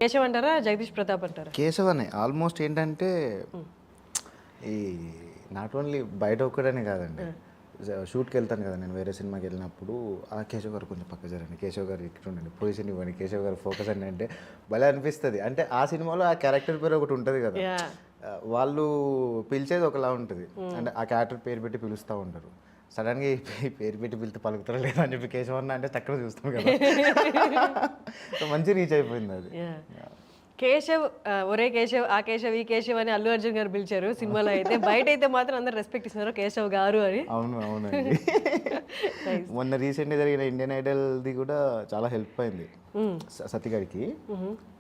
కేశవ్ అంటారా జగదీష్ ప్రతాప్ అంటారా? కేశవ్ అనే ఆల్మోస్ట్ ఏంటంటే ఈ నాట్ ఓన్లీ బయట ఒక్కడనే కాదండి, షూట్కి వెళ్తాను కదా నేను వేరే సినిమాకి వెళ్ళినప్పుడు, ఆ కేశవ్ గారు కొంచెం పక్క జరండి, కేశవ్ గారు ఇక్కడ ఉండండి, పొజిషన్ ఇవ్వండి, కేశవ్ గారు ఫోకస్ అండి అంటే భలే అనిపిస్తుంది. అంటే ఆ సినిమాలో ఆ క్యారెక్టర్ పేరు ఒకటి ఉంటుంది కదా, వాళ్ళు పిలిచేది ఒకలా ఉంటుంది, అంటే ఆ క్యారెక్టర్ పేరు పెట్టి పిలుస్తూ ఉంటారు. సడన్గా ఈ పేరు పెట్టి పిలితే పలుకుతారా లేదా అని చెప్పి కేశవ్ అన్న అంటే తక్కువ చూస్తాం కదా. మంచి రీచ్ అయిపోయింది అది. కేశవ్, ఒరే కేశవ్, ఆ కేశవ్, ఈ కేశవ్ అని అల్లు అర్జున్ గారు పిలిచారు సినిమాలో, అయితే బయట అయితే మాత్రం అందరు రెస్పెక్ట్ ఇస్తున్నారు కేశవ్ గారు అని. అవును అవునండి. మొన్న రీసెంట్గా జరిగిన ఇండియన్ ఐడల్ది కూడా చాలా హెల్ప్ అయింది సతీ గారికి.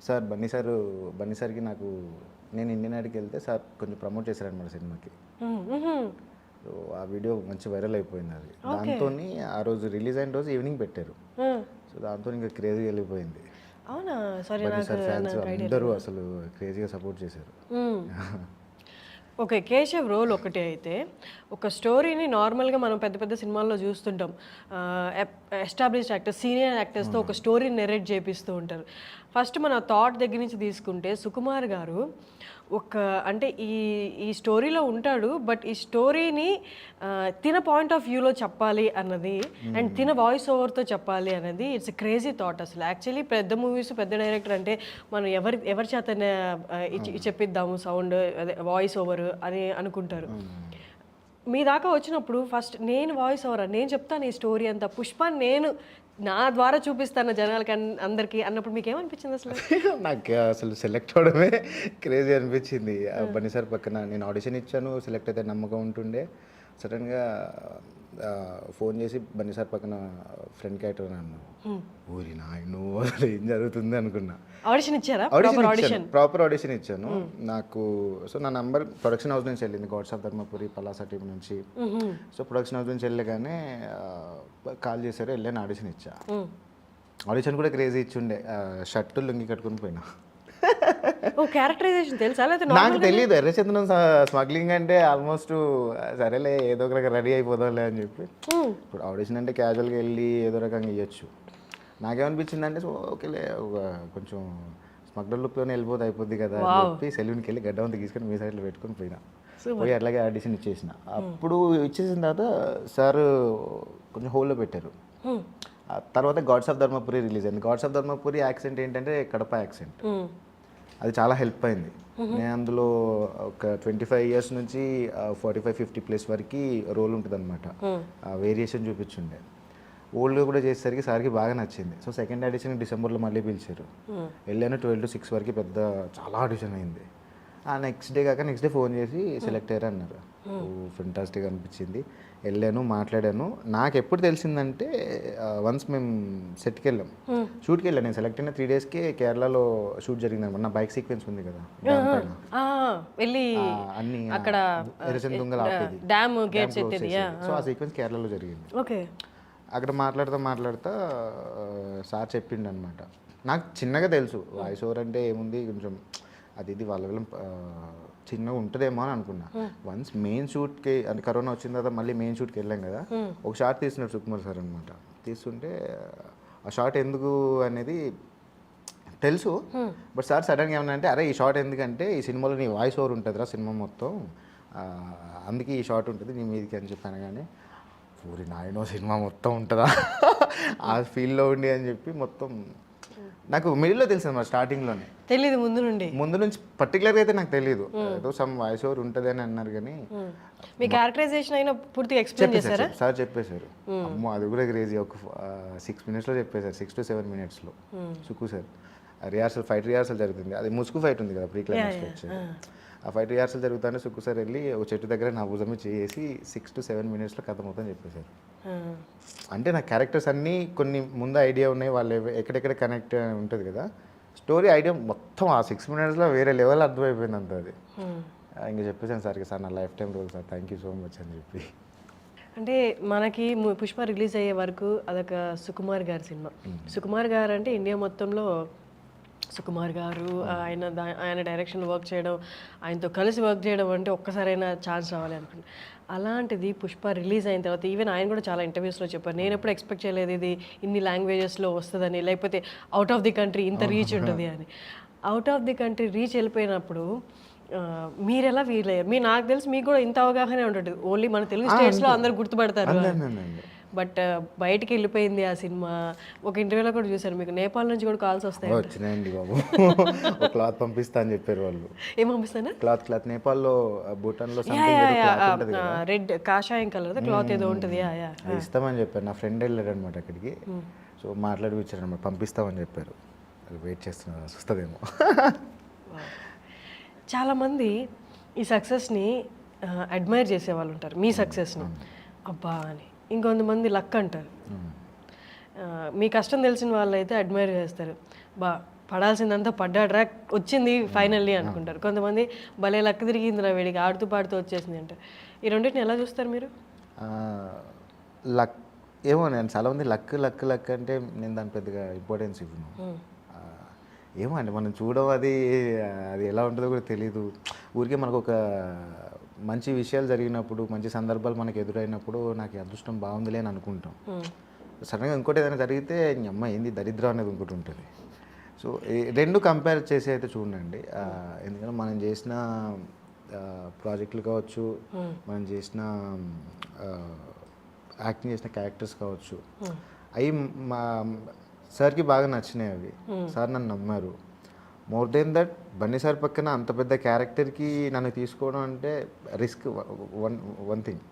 సార్ బన్నీ సార్కి నాకు, నేను ఇండియన్ ఐడల్కి వెళ్తే సార్ కొంచెం ప్రమోట్ చేశారనమాట సినిమాకి. సో ఆ వీడియో మంచి వైరల్ అయిపోయింది. అది దాంతో ఆ రోజు రిలీజ్ అయిన రోజు ఈవినింగ్ పెట్టారు. సో దాంతో ఇంకా క్రేజీ వెళ్ళిపోయింది. అవునా? సారీ, ఫ్యాన్స్ అందరూ అసలు క్రేజీగా సపోర్ట్ చేశారు. ఓకే, కేశవ్ రోల్ ఒకటి అయితే, ఒక స్టోరీని నార్మల్గా మనం పెద్ద పెద్ద సినిమాల్లో చూస్తుంటాం, ఎస్టాబ్లిష్డ్ యాక్టర్స్, సీనియర్ యాక్టర్స్తో ఒక స్టోరీని నెరేట్ చేపిస్తూ ఉంటారు. ఫస్ట్ మన థాట్ దగ్గర నుంచి తీసుకుంటే సుకుమార్ గారు ఒక, అంటే ఈ స్టోరీలో ఉంటాడు, బట్ ఈ స్టోరీని తిన పాయింట్ ఆఫ్ వ్యూలో చెప్పాలి అన్నది, అండ్ తిన వాయిస్ ఓవర్తో చెప్పాలి అన్నది, ఇట్స్ క్రేజీ థాట్ అసలు. యాక్చువల్లీ పెద్ద మూవీస్, పెద్ద డైరెక్టర్ అంటే మనం ఎవరి చేత చెప్పిద్దాము సౌండ్, అదే వాయిస్ ఓవర్ అని అనుకుంటారు. మీ దాకా వచ్చినప్పుడు ఫస్ట్ నేను వాయిస్ ఓవర్, నేను చెప్తాను ఈ స్టోరీ అంతా, పుష్పాన్ని నేను నా ద్వారా చూపిస్తాను జనాలకి అందరికీ అన్నప్పుడు మీకు ఏమనిపించింది అసలు? నాకు అసలు సెలెక్ట్ అవడమే క్రేజీ అనిపించింది. బన్నీ సార్ పక్కన నేను ఆడిషన్ ఇచ్చాను, సెలెక్ట్ అయితే నమ్మకం ఉంటుండే. సడన్గా ఫోన్ చేసి బన్నీ సార్ పక్కన ఫ్రెండ్ క్యారెక్టర్ అన్నాను, ఊరి నాయను అసలు ఏం జరుగుతుంది అనుకున్నా. ఆడిషన్ ఇచ్చారా? ప్రాపర్ ఆడిషన్ ఇచ్చాను. నాకు సో నా నంబర్ ప్రొడక్షన్ హౌస్ నుంచి వెళ్ళింది, God's of Dharmapuri Palasa team నుంచి. సో ప్రొడక్షన్ హౌస్ నుంచి వెళ్ళగానే కాల్ చేశారు, వెళ్ళాను ఆడిషన్ ఇచ్చా. ఆడిషన్ కూడా క్రేజీ ఇచ్చుండే, షర్టు లుంగి కట్టుకుని పోయినా. క్యారెక్టరైజేషన్ తెలుసా? నాకు తెలియదు ఎర్రచందనం స్మగ్లింగ్ అంటే, ఆల్మోస్ట్ సరేలే ఏదో ఒక రకంగా రెడీ అయిపోదాంలే అని చెప్పి. ఇప్పుడు ఆడిషన్ అంటే క్యాజువల్గా వెళ్ళి ఏదో రకంగా ఇవ్వచ్చు. నాకేమనిపించింది అంటే, ఓకేలే ఒక కొంచెం స్మగ్లర్ లుక్లోనే వెళ్ళిపోతే అయిపోద్ది కదా అని చెప్పి సెలూన్కి వెళ్ళి గడ్డ అంతా తీసుకొని మీ సైడ్లో పెట్టుకొని పోయినా. పోయి అట్లాగే ఆడిషన్ ఇచ్చేసిన. అప్పుడు ఇచ్చేసిన తర్వాత సార్ కొంచెం హోల్లో పెట్టారు. తర్వాత గాడ్స్ ఆఫ్ ధర్మపురి రిలీజ్ అయింది. గాడ్స్ ఆఫ్ ధర్మపురి యాక్సెంట్ ఏంటంటే కడప యాక్సెంట్. అది చాలా హెల్ప్ అయింది. నేను అందులో ఒక 25 years నుంచి 45-50+ వరకు రోల్ ఉంటుంది అనమాట. వేరియేషన్ చూపించుండే. ఓల్డ్గా కూడా చేసేసరికి సార్కి బాగా నచ్చింది. సో సెకండ్ ఆడిషన్ డిసెంబర్లో మళ్ళీ పిలిచారు. వెళ్ళాను 12 to 6 వరకు, పెద్ద చాలా ఆడిషన్ అయింది. నెక్స్ట్ డే ఫోన్ చేసి సెలెక్ట్ అయ్యారు అన్నారు. ఫెంటాస్టిక్ అనిపించింది. వెళ్ళాను, మాట్లాడాను. నాకు ఎప్పుడు తెలిసిందంటే, వన్స్ మేము సెట్కి వెళ్ళాం, షూట్కి వెళ్ళాను. నేను సెలెక్ట్ అయిన 3 daysకే కేరళలో షూట్ జరిగింది అనమాట. నా బైక్ సీక్వెన్స్ ఉంది కదా అన్ని అక్కడ ఎర్రచందుంగలు ఆపేది, సో ఆ సీక్వెన్స్ కేరళలో జరిగింది. అక్కడ మాట్లాడుతా సార్ చెప్పిండు అనమాట. నాకు చిన్నగా తెలుసు వాయిస్ ఓవర్ అంటే ఏముంది, కొంచెం అది వాళ్ళ చిన్నగా ఉంటుందేమో అని అనుకున్నా. వన్స్ మెయిన్ షూట్కి, అంటే కరోనా వచ్చిన తర్వాత మళ్ళీ మెయిన్ షూట్కి వెళ్ళాం కదా, ఒక షార్ట్ తీస్తున్నాడు సుకుమార్ సార్ అనమాట. తీస్తుంటే ఆ షార్ట్ ఎందుకు అనేది తెలుసు, బట్ సార్ సడన్గా ఏమన్నా అంటే, అరే ఈ షార్ట్ ఎందుకంటే ఈ సినిమాలో నీ వాయిస్ ఓవర్ ఉంటుందిరా సినిమా మొత్తం, అందుకే ఈ షార్ట్ ఉంటుంది నీ మీదకి అని చెప్పాను. కానీ ఊరి నాయనో సినిమా మొత్తం ఉంటుందా ఆ ఫీల్డ్లో ఉండి అని చెప్పి, మొత్తం నాకు మిడిల్లో తెలుసు అన్నమాట. స్టార్టింగ్లోనే తెలియదు, ముందు నుంచి పర్టికులర్గా అయితే నాకు తెలియదు. ఏదో సమ్ వాయిస్ ఓవర్ ఉంటుంది అని అన్నారు. కానీ మీ క్యారెక్టరైజేషన్ అయినా పూర్తిగా ఎక్స్ప్లెయిన్ చేశారా? సార్ చెప్పేశారు. అమ్మో అది కూడా క్రేజీ. ఒక 6 minutesలో చెప్పేశారు, 6 to 7 minutesలో. సుకు సార్ ఫైట్ రిహార్సల్ జరుగుతుంది, అది ముసుగు ఫైట్ ఉంది కదా ప్రీ క్లైమాక్స్లో వచ్చేది. ఆ ఫైట్ రిహార్సల్ జరుగుతుంటే సుక్కు సార్ వెళ్ళి ఒక చెట్టు దగ్గర నా భుజమే చేసి 6 to 7 minutesలో కథ మొత్తం చెప్పేశారు. అంటే నా క్యారెక్టర్స్ అన్నీ కొన్ని ముందు ఐడియా ఉన్నాయి, వాళ్ళు ఎక్కడెక్కడ కనెక్ట్ ఉంటుంది కదా, స్టోరీ ఐడియా మొత్తం ఆ 6 minutesలో వేరే లెవెల్ అర్థమైపోయింది అంత. అది ఇంకా చెప్పేసాను సార్కి, సార్ నా life time role sir, thank you so much అని చెప్పి. అంటే మనకి పుష్ప రిలీజ్ అయ్యే వరకు అదొక సుకుమార్ గారి సినిమా. సుకుమార్ గారు అంటే ఇండియా మొత్తంలో సుకుమార్ గారు, ఆయన డైరెక్షన్ వర్క్ చేయడం, ఆయనతో కలిసి వర్క్ చేయడం అంటే ఒక్కసారైనా ఛాన్స్ రావాలి అనుకుంటున్నాను. అలాంటిది పుష్ప రిలీజ్ అయిన తర్వాత ఈవెన్ ఆయన కూడా చాలా ఇంటర్వ్యూస్లో చెప్పారు, నేను ఎప్పుడు ఎక్స్పెక్ట్ చేయలేదు ఇది ఇన్ని లాంగ్వేజెస్లో వస్తుందని, లేకపోతే అవుట్ ఆఫ్ ది కంట్రీ ఇంత రీచ్ ఉంటుంది అని. Out of the country reach వెళ్ళిపోయినప్పుడు మీరు ఎలా ఫీల్ అయ్యారు? నాకు తెలిసి మీకు కూడా ఇంత అవగాహన ఉంటుంది, ఓన్లీ మన తెలుగు స్టేట్స్లో అందరు గుర్తుపడతారు, బట్ బయటికి వెళ్ళిపోయింది ఆ సినిమా. ఒక ఇంటర్వ్యూలో కూడా చూసారు, మీకు నేపాల్ నుంచి కూడా కాల్స్ వస్తాయి. వచ్చినాయండి బాబు. ఒక క్లాత్ పంపిస్తా అని చెప్పారు వాళ్ళు. ఏం పంపిస్తానా? క్లాత్ నేపాల్లో భూటాన్లో రెడ్ కాషాయం కలర్ క్లాత్ ఏదో ఉంటుంది, ఇస్తామని చెప్పారు. నా ఫ్రెండ్ వెళ్ళాడు అనమాట అక్కడికి, సో మాట్లాడి వచ్చారు అనమాట, పంపిస్తామని చెప్పారు. వెయిట్ చేస్తున్నారు, వస్తుందేమో. చాలామంది ఈ సక్సెస్ని అడ్మైర్ చేసే వాళ్ళు ఉంటారు, మీ సక్సెస్ని అబ్బా అని. ఇంకొంతమంది లక్ అంటారు. మీ కష్టం తెలిసిన వాళ్ళు అయితే అడ్మైర్ చేస్తారు, పడాల్సిందంతా పడ్డాడ్రా వచ్చింది ఫైనల్లీ అనుకుంటారు. కొంతమంది భలే లక్ తిరిగిందిరా వీడికి, ఆడుతూ పాడుతూ వచ్చేసింది అంటారు. ఈ రెండింటిని ఎలా చూస్తారు మీరు? లక్ ఏమో, నేను చాలామంది లక్ లక్ లక్ అంటే నేను దాని పెద్దగా ఇంపార్టెన్స్ ఇవ్వను. ఏమో అండి, మనం చూడడం అది ఎలా ఉంటుందో కూడా తెలీదు. ఊరికే మనకు ఒక మంచి విషయాలు జరిగినప్పుడు, మంచి సందర్భాలు మనకు ఎదురైనప్పుడు నాకు అదృష్టం బాగుందిలే అని అనుకుంటాం. సడన్గా ఇంకోటి ఏదైనా జరిగితే అమ్మ ఏంది దరిద్రం అనేది ఇంకోటి ఉంటుంది. సో రెండు కంపేర్ చేసి అయితే చూడండి. ఎందుకంటే మనం చేసిన ప్రాజెక్టులు కావచ్చు, మనం చేసిన యాక్టింగ్ చేసిన క్యారెక్టర్స్ కావచ్చు, అవి మా సార్కి బాగా నచ్చినాయి. అవి సార్ నన్ను నమ్మారు. More than that Bunny sir పక్కన అంత పెద్ద క్యారెక్టర్కి నన్ను తీసుకోవడం అంటే రిస్క్. వన్ థింగ్,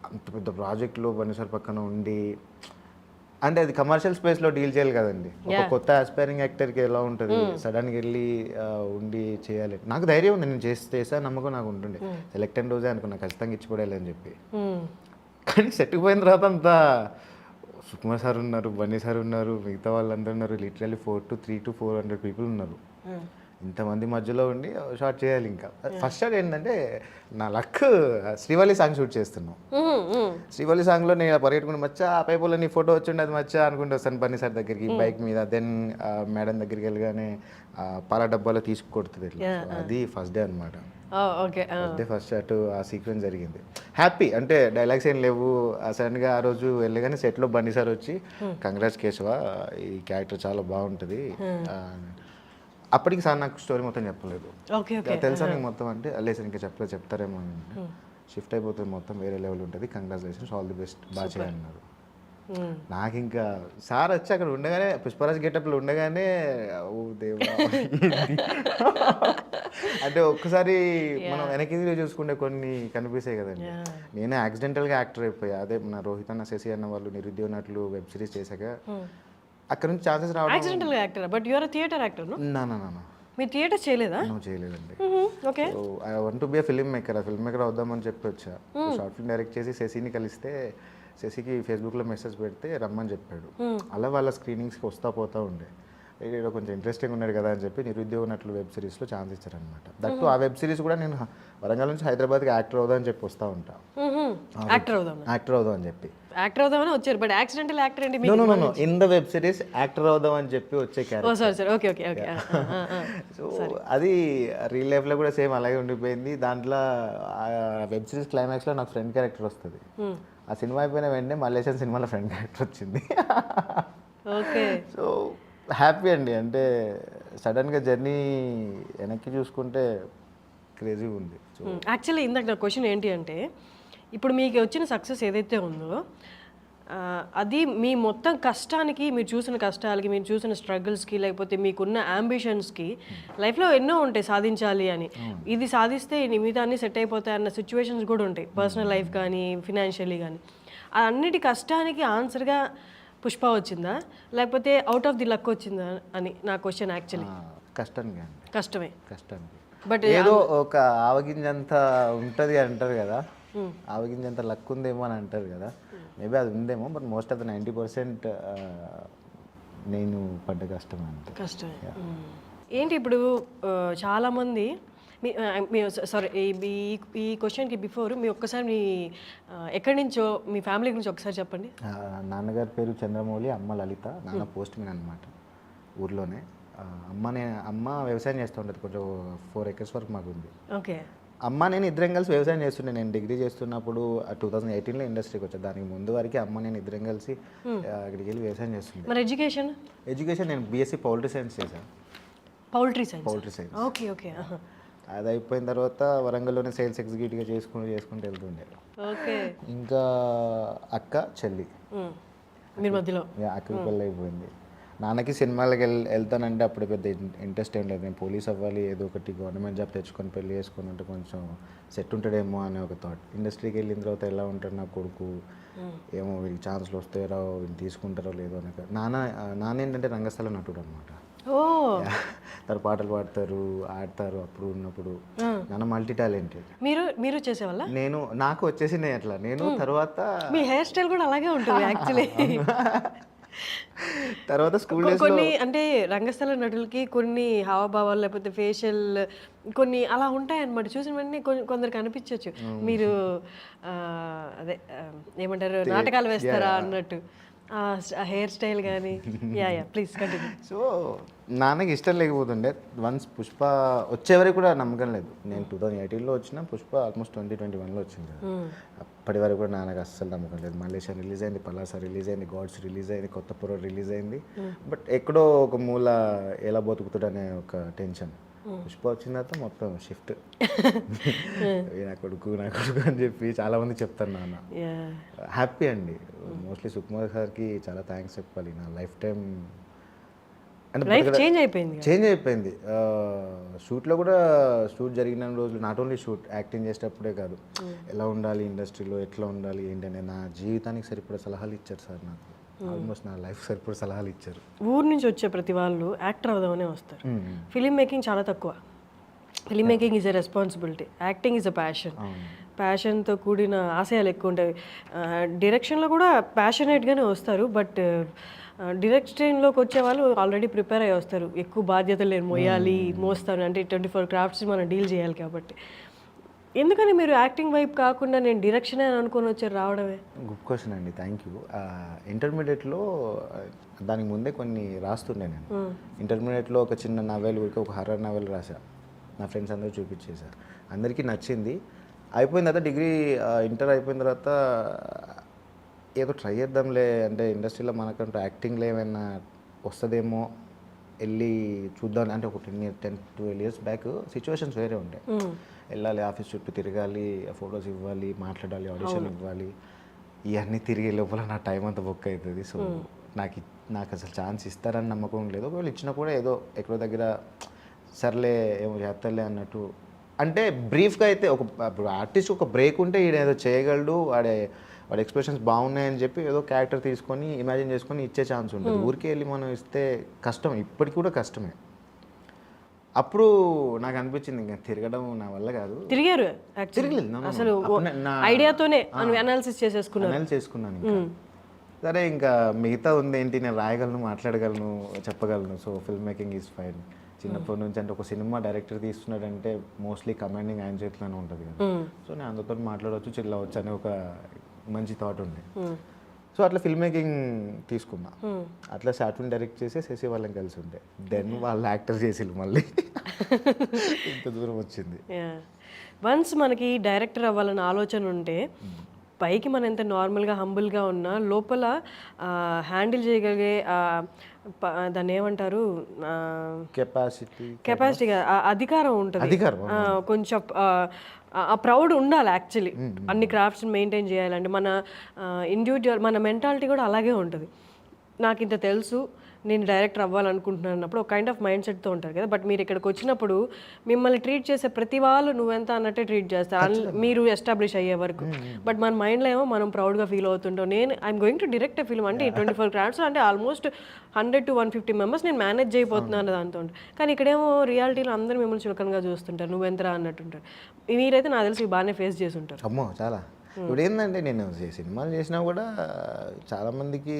అంత పెద్ద ప్రాజెక్ట్లో బన్నీ సార్ పక్కన ఉండి అంటే అది కమర్షియల్ స్పేస్లో డీల్ చేయాలి కదండి. ఒక కొత్త ఆస్పైరింగ్ యాక్టర్కి ఎలా ఉంటుంది సడన్గా వెళ్ళి ఉండి చేయాలి. నాకు ధైర్యం ఉంది, నేను చేసా నమ్మకం నాకు ఉంటుండే. సెలెక్ట్ అయిన రోజే అనుకున్నా ఖచ్చితంగా ఇచ్చిపోయాలి అని చెప్పి. కానీ సెట్కి పోయిన తర్వాత అంతా సుకుమార్ సార్ ఉన్నారు, బన్నీ సార్ ఉన్నారు, మిగతా వాళ్ళందరూ ఉన్నారు. లిటరల్లీ 300 to 400 పీపుల్ ఉన్నారు. ఇంతమంది మధ్యలో ఉండి షార్ట్ చేయాలి. ఇంకా ఫస్ట్ షాట్ ఏంటంటే నా లక్, శ్రీవల్లి సాంగ్ షూట్ చేస్తున్నాం. శ్రీవల్లి సాంగ్లో నేను పరిగెట్టుకుని మచ్చా ఆ పైపులో నీ ఫోటో వచ్చిండి అది మచ్చా అనుకుంటూ వస్తాను బన్నీ సార్ దగ్గరికి బైక్ మీద. దెన్ మేడం దగ్గరికి వెళ్ళగానే పాల డబ్బాలో తీసుకొడుతుంది. అది ఫస్ట్ డే అనమాట. ఫస్ట్ షాట్ ఆ సీక్వెన్స్ జరిగింది. హ్యాపీ అంటే డైలాగ్స్ ఏం లేవు. సడన్గా ఆ రోజు వెళ్ళగానే సెట్లో బన్నీ సార్ వచ్చి కంగ్రాట్స్ కేశవ, ఈ క్యారెక్టర్ చాలా బాగుంటుంది. అప్పటికి సార్ నాకు స్టోరీ మొత్తం చెప్పలేదు. తెలుసా నీకు మొత్తం అంటే లేదు సార్ ఇంకా చెప్పలేదు, చెప్తారేమో అని. షిఫ్ట్ అయిపోతుంది మొత్తం, వేరే లెవెల్ ఉంటుంది, కంగ్రాచులేషన్స్, ఆల్ ది బెస్ట్, బాగా చేయండి అన్నారు. నాకు ఇంకా సార్ వచ్చి అక్కడ ఉండగానే పుష్పరాజ్ గెటప్లో ఉండగానే ఓ దేవా అంటే ఒక్కసారి మనం వెనక్కి చూసుకుంటే కొన్ని కనిపిస్తాయి కదండి. నేను యాక్సిడెంటల్గా యాక్టర్ అయిపోయా. అదే మన రోహిత్ అన్న, శశి అన్న వాళ్ళు నిరుద్యోగ నటులు వెబ్ సిరీస్ చేశాక అక్కడ నుంచి ఛాన్సెస్ రావడం. Accidental actor, but you are a theatre actor. నా మీరు థియేటర్ చేయలేదా? నువ్వు చేయలేదండి. I want to be a film maker. Film maker అవుదామని చెప్పి వచ్చా. షార్ట్ ఫిల్మ్ డైరెక్ట్ చేసి శశిని కలిస్తే శశికి ఫేస్బుక్లో మెసేజ్ పెడితే రమ్మని చెప్పాడు. అలా వాళ్ళ స్క్రీనింగ్స్కి వస్తా పోతూ ఉండే. ఏదో కొంచెం ఇంట్రెస్టింగ్ ఉన్నాడు కదా అని చెప్పి నిరుద్యోగ నటులు వెబ్ సిరీస్లో ఛాన్స్ ఇచ్చారనమాట. దట్టు ఆ వెబ్ సిరీస్ కూడా నేను వరంగల్ నుంచి హైదరాబాద్కి యాక్టర్ అవుదాం అని చెప్పి వస్తూ ఉంటా. యాక్టర్ అవుదాం అని చెప్పి యాక్టర్ని వచ్చారు. బట్ యాక్సిడెంటల్ యాక్టర్ ఏంటి? In the web series actor అవుదాం అని చెప్పి వచ్చే క్యారెక్టర్. సో అది రియల్ లైఫ్లో కూడా సేమ్ అలాగే ఉండిపోయింది. దాంట్లో వెబ్ సిరీస్ క్లైమాక్స్లో నాకు ఫ్రెండ్ క్యారెక్టర్ వస్తుంది. ఆ సినిమా అయిపోయిన వెంటనే మలేషియన్ సినిమాలో ఫ్రెండ్ క్యారెక్టర్ వచ్చింది. సో హ్యాపీ అండి. అంటే సడన్గా జర్నీ వెనక్కి చూసుకుంటే క్రేజీగా ఉంది. సో యాక్చువల్లీ ఇందాక నా క్వశ్చన్ ఏంటి అంటే, ఇప్పుడు మీకు వచ్చిన సక్సెస్ ఏదైతే ఉందో అది మీ మొత్తం కష్టానికి, మీరు చూసిన కష్టాలకి, మీరు చూసిన స్ట్రగుల్స్కి, లేకపోతే మీకున్న అంబిషన్స్కి, లైఫ్లో ఎన్నో ఉంటాయి సాధించాలి అని, ఇది సాధిస్తే మిగతా అన్నీ సెట్ అయిపోతాయి అన్న సిచ్యువేషన్స్ కూడా ఉంటాయి, పర్సనల్ లైఫ్ కానీ ఫినాన్షియలీ కానీ. అన్నిటి కష్టానికి ఆన్సర్గా పుష్ప వచ్చిందా, లేకపోతే అవుట్ ఆఫ్ ది లక్ వచ్చిందా అని నా క్వశ్చన్. యాక్చువల్లీ కష్టమే. బట్ ఏదో ఒక ఆవగింజంత ఉంటుంది అంటారు కదా, ఆవగింజంత లక్ ఉందేమో అని అంటారు కదా. మేబీ అది ఉందేమో, బట్ మోస్ట్ ఆఫ్ ద 90% నేను పడ్డ కష్టం అంతే. కష్టమే. ఏంటి ఇప్పుడు చాలామంది సారీ ఈ క్వశ్చన్కి బిఫోర్ మీ ఒక్కసారి మీ ఎక్కడి నుంచో మీ ఫ్యామిలీ గురించి ఒకసారి చెప్పండి. నాన్నగారి పేరు చంద్రమౌళి, అమ్మ లలిత, నాన్న పోస్ట్ మ్యాన్ అనమాట ఊర్లోనే. అమ్మ వ్యవసాయం చేస్తూ ఉంటుంది, కొంచెం 4 acres వరకు మాకు ఉంది. ఓకే. అమ్మ నేను ఇద్దరం కలిసి వ్యవసాయం చేస్తుండే. నేను డిగ్రీ చేస్తున్నప్పుడు 2018లో ఇండస్ట్రీకి వచ్చాను. దానికి ముందు వరకు అమ్మ నేను ఇద్దరం కలిసి అక్కడికి వెళ్ళి వ్యవసాయం చేస్తుండే. మరి ఎడ్యుకేషన్ నేను బీఎస్సీ పౌల్ట్రీ సైన్స్ చేశాను. Poultry science. ఓకే. అది అయిపోయిన తర్వాత వరంగల్లోనే సేల్స్ ఎగ్జిక్యూటివ్గా చేసుకుంటూ వెళ్తుండే. ఓకే. ఇంకా అక్క చెల్లి మీరు మధ్యలో అక్కడికి పెళ్ళి అయిపోయింది. నాన్నకి సినిమాలకి వెళ్తానంటే అప్పుడు పెద్ద ఇంట్రెస్ట్ ఏం లేదు. నేను పోలీస్ అవ్వాలి, ఏదో ఒకటి గవర్నమెంట్ జాబ్ తెచ్చుకొని పెళ్లి చేసుకొని ఉంటే కొంచెం సెట్ ఉంటాడేమో అనే ఒక థాట్. ఇండస్ట్రీకి వెళ్ళిన తర్వాత ఎలా ఉంటాడు నా కొడుకు, ఏమో వీళ్ళకి ఛాన్స్లు వస్తాయో వీళ్ళు తీసుకుంటారో లేదో అని. నాన్న ఏంటంటే రంగస్థల నటుడు అనమాట. తను పాటలు పాడతారు, ఆడతారు. అప్పుడు ఉన్నప్పుడు నాన్న మల్టీ టాలెంటెడ్. మీరు చేసేవాళ్ళ? నాకు వచ్చేసినాయి అట్లా. నేను తర్వాత మీ హెయిర్ స్టైల్ కూడా అలాగే ఉంటుంది యాక్చువల్లీ. తర్వాత స్కూల్ కొన్ని అంటే రంగస్థల నటులకి కొన్ని హావభావాలు లేకపోతే ఫేషియల్ కొన్ని అలా ఉంటాయి అన్నమాట. చూసిన వెంటనే కొందరికి అనిపించవచ్చు మీరు అదే ఏమంటారు నాటకాలు వేస్తారా అన్నట్టు హెయిర్ స్టైల్ కానీ. Please continue. సో నాన్నకి ఇష్టం లేకపోతుండే. వన్స్ పుష్ప వచ్చేవరకు కూడా నమ్మకం లేదు. నేను 2018లో వచ్చిన, పుష్ప ఆల్మోస్ట్ 2021లో వచ్చింది. అప్పటి వరకు కూడా నాన్నకి అస్సలు నమ్మకం లేదు. మలేషియా రిలీజ్ అయింది, పలాస రిలీజ్ అయింది, గాడ్స్ రిలీజ్ అయింది, కొత్త పొర రిలీజ్ అయింది. బట్ ఎక్కడో ఒక మూల ఎలా బతుకుతాడనే ఒక టెన్షన్. పుష్ప వచ్చిన తర్వాత మొత్తం షిఫ్ట్. నా కొడుకు అని చెప్పి చాలా మంది చెప్తాను. నాన్న హ్యాపీ అండి. మోస్ట్లీ సుకుమార్ సార్కి చాలా థ్యాంక్స్ చెప్పాలి. నా లైఫ్ టైం అంటే చేంజ్ అయిపోయింది. షూట్లో కూడా షూట్ జరిగిన రోజులు నాట్ ఓన్లీ షూట్, యాక్టింగ్ చేసేటప్పుడే కాదు, ఎలా ఉండాలి ఇండస్ట్రీలో, ఎట్లా ఉండాలి ఏంటనే నా జీవితానికి సరిపడే సలహాలు ఇచ్చారు సార్. నాకు ఆల్మోస్ట్ నా లైఫ్ సరిపడే సలహాలు ఇచ్చారు. ఊరు నుంచి వచ్చే ప్రతి వాళ్ళు యాక్టర్ అవుదామనే వస్తారు. ఫిలిం మేకింగ్ చాలా తక్కువ. Film making is a responsibility, acting is a passion. ప్యాషన్తో కూడిన ఆశయాలు ఎక్కువ ఉంటాయి. డైరెక్షన్లో కూడా ప్యాషనేట్గానే వస్తారు. బట్ డైరెక్షన్లోకి వచ్చే వాళ్ళు ఆల్రెడీ ప్రిపేర్ అయ్యి వస్తారు. ఎక్కువ బాధ్యతలు నేను మోస్తాను అంటే 24 క్రాఫ్ట్స్ మనం డీల్ చేయాలి కాబట్టి. ఎందుకని మీరు యాక్టింగ్ వైపు కాకుండా నేను డైరెక్షన్ అని అనుకొని వచ్చారు రావడమే? గుడ్ క్వశ్చన్ అండి, థ్యాంక్ యూ. ఇంటర్మీడియట్లో దానికి ముందే కొన్ని రాస్తుండే నేను. ఇంటర్మీడియట్లో ఒక చిన్న నవెల్, ఒక హర్రర్ నవెల్ రాసా. నా ఫ్రెండ్స్ అందరూ చూపించేశారు, అందరికీ నచ్చింది. అయిపోయిన తర్వాత డిగ్రీ ఇంటర్ అయిపోయిన తర్వాత ఏదో ట్రై చేద్దాంలే అంటే ఇండస్ట్రీలో మనకంటూ యాక్టింగ్లో ఏమైనా వస్తుందేమో వెళ్ళి చూద్దాం అంటే ఒక 10-12 years బ్యాక్ సిచ్యువేషన్స్ వేరే ఉంటాయి. వెళ్ళాలి, ఆఫీస్ చుట్టూ తిరగాలి, ఫొటోస్ ఇవ్వాలి, మాట్లాడాలి, ఆడిషన్ ఇవ్వాలి, ఇవన్నీ తిరిగే లోపల నా టైం అంతా బుక్ అవుతుంది. సో నాకు అసలు ఛాన్స్ ఇస్తారని నమ్మకం లేదు. ఒకవేళ ఇచ్చినా కూడా ఏదో ఎక్కడో దగ్గర సర్లే ఏమో చేస్తాలే అన్నట్టు. అంటే బ్రీఫ్గా అయితే ఇప్పుడు ఆర్టిస్ట్ ఒక బ్రేక్ ఉంటే ఈయన ఏదో చేయగలడు, వాడి ఎక్స్ప్రెషన్స్ బాగున్నాయని చెప్పి ఏదో క్యారెక్టర్ తీసుకొని ఇమాజిన్ చేసుకొని ఇచ్చే ఛాన్స్ ఉంటుంది. ఊరికే వెళ్ళి మనం ఇస్తే కష్టం, ఇప్పటికి కూడా కష్టమే. అప్పుడు నాకు అనిపించింది ఇంకా తిరగడం నా వల్ల కాదు. అసలు ఐడియాతోనే అనాలిసిస్ చేసుకున్నాను. ఇంకా సరే ఇంకా మిగతా ఉంది ఏంటి, నేను రాయగలను, మాట్లాడగలను, చెప్పగలను. So film making is fine. చిన్నప్పటి నుంచి అంటే ఒక సినిమా డైరెక్టర్ తీస్తున్నాడంటే మోస్ట్లీ కమాండింగ్ ఆయన చేతిలోనే ఉంటుంది కదా. సో నేను అందరితో మాట్లాడవచ్చు, చిల్లవచ్చు అనే ఒక మంచి థాట్ ఉంది. సో అట్లా ఫిల్మ్ మేకింగ్ తీసుకున్నా. అట్లా షార్ట్ డైరెక్ట్ చేసి వాళ్ళని కలిసి ఉంటే దెన్ వాళ్ళు యాక్టర్ చేసిళ్ళు మళ్ళీ ఇంత దూరం వచ్చింది. వన్స్ మనకి డైరెక్టర్ అవ్వాలన్న ఆలోచన ఉంటే పైకి మనం ఎంత నార్మల్గా హంబుల్గా ఉన్నా లోపల హ్యాండిల్ చేయగలిగే దాన్ని ఏమంటారు కెపాసిటీ అధికారం ఉంటుంది. కొంచెం ఆ ప్రౌడ్ ఉండాలి యాక్చువల్లీ. అన్ని క్రాఫ్ట్స్ మెయింటైన్ చేయాలంటే మన ఇండివిజువల్ మన మెంటాలిటీ కూడా అలాగే ఉంటుంది. నాకు ఇంత తెలుసు, నేను డైరెక్టర్ అవ్వాలనుకుంటున్నాను అన్నప్పుడు ఒక కైండ్ ఆఫ్ మైండ్ సెట్తో ఉంటారు కదా. బట్ మీరు ఇక్కడికి వచ్చినప్పుడు మిమ్మల్ని ట్రీట్ చేసే ప్రతి వాళ్ళు నువ్వెంత అన్నట్టే ట్రీట్ చేస్తారు మీరు ఎస్టాబ్లిష్ అయ్యే వరకు. బట్ మన మైండ్లో ఏమో మనం ప్రౌడ్గా ఫీల్ అవుతుంటాం. నేను I'm going to direct a film అంటే 24 క్రాఫ్ట్స్ అంటే ఆల్మోస్ట్ 100 to 150 members నేను మేనేజ్ చేయబోతున్నాను దాంతో. కానీ ఇక్కడేమో రియాలిటీలో అందరూ మిమ్మల్ని చులకనగా చూస్తుంటారు, నువ్వెంతరా అన్నట్టుంటారు. మీరైతే నాకు తెలిసి బాగానే ఫేస్ చేసి ఉంటారు. అమ్మో చాలా. ఇప్పుడు ఏంటంటే నేను సినిమాలు చేసినా కూడా చాలామందికి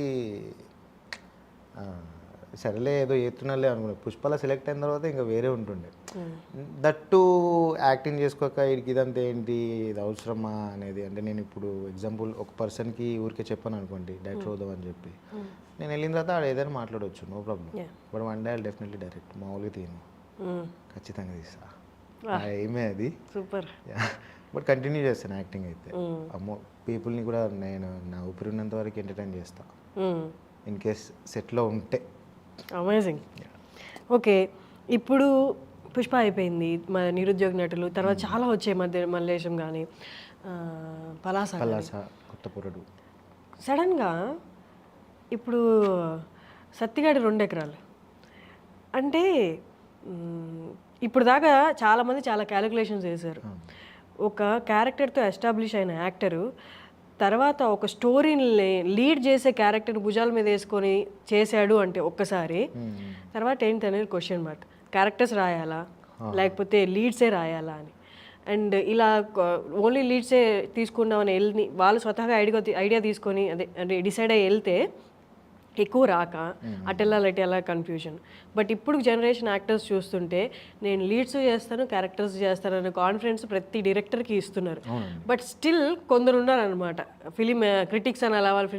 సరేలే ఏదో చేస్తున్నాలే అనుకున్నా. పుష్పలో సెలెక్ట్ అయిన తర్వాత ఇంకా వేరే ఉంటుండే. దట్టు యాక్టింగ్ చేసుకోక వీడికి ఇదంతా ఏంటి, ఇది అవసరమా అనేది. అంటే నేను ఇప్పుడు ఎగ్జాంపుల్ ఒక పర్సన్కి ఊరికే చెప్పాను అనుకోండి డైరెక్టర్ అవుదాం అని చెప్పి, నేను వెళ్ళిన తర్వాత ఆడ ఏదైనా మాట్లాడవచ్చు, no problem. But one day definitely direct మామూలుగా తీయను, ఖచ్చితంగా తీస్తా. ఏమే అది. సూపర్. బట్ కంటిన్యూ చేస్తాను యాక్టింగ్ అయితే. అమ్మో, పీపుల్ని కూడా నేను నా ఊపిరి ఉన్నంత వరకు ఎంటర్టైన్ చేస్తాను ఇన్ కేస్ సెట్లో ఉంటే. అమేజింగ్. ఓకే, ఇప్పుడు పుష్ప అయిపోయింది, మన నిరుద్యోగ నటులు, తర్వాత చాలా వచ్చాయి మధ్య మల్లేశం కానీ పలాస. కొత్తపురడు. సడన్గా ఇప్పుడు సత్తిగాడి 2 ఎకరాలు అంటే ఇప్పుడు దాకా చాలామంది చాలా క్యాలిక్యులేషన్స్ వేశారు. ఒక క్యారెక్టర్తో ఎస్టాబ్లిష్ అయిన యాక్టరు తర్వాత ఒక స్టోరీని లీడ్ చేసే క్యారెక్టర్ భుజాల మీద వేసుకొని చేశాడు అంటే ఒక్కసారి, తర్వాత ఏంటి అనేది క్వశ్చన్ మార్క్. క్యారెక్టర్స్ రాయాలా లేకపోతే లీడ్సే రాయాలా అని. అండ్ ఇలా ఓన్లీ లీడ్సే తీసుకున్నామని వెళ్ళి వాళ్ళు స్వతహాగా ఐడియా తీసుకొని అదే డిసైడ్ అయ్యి వెళ్తే ఎక్కువ రాక అటెల్లా కన్ఫ్యూజన్. బట్ ఇప్పుడు జనరేషన్ యాక్టర్స్ చూస్తుంటే నేను లీడ్స్ చేస్తాను, క్యారెక్టర్స్ చేస్తాను అనే కాన్ఫిడెన్స్ ప్రతి డైరెక్టర్కి ఇస్తున్నారు. బట్ స్టిల్ కొందరు ఉన్నారనమాట ఫిలిం క్రిటిక్స్ అని అలా వాళ్ళు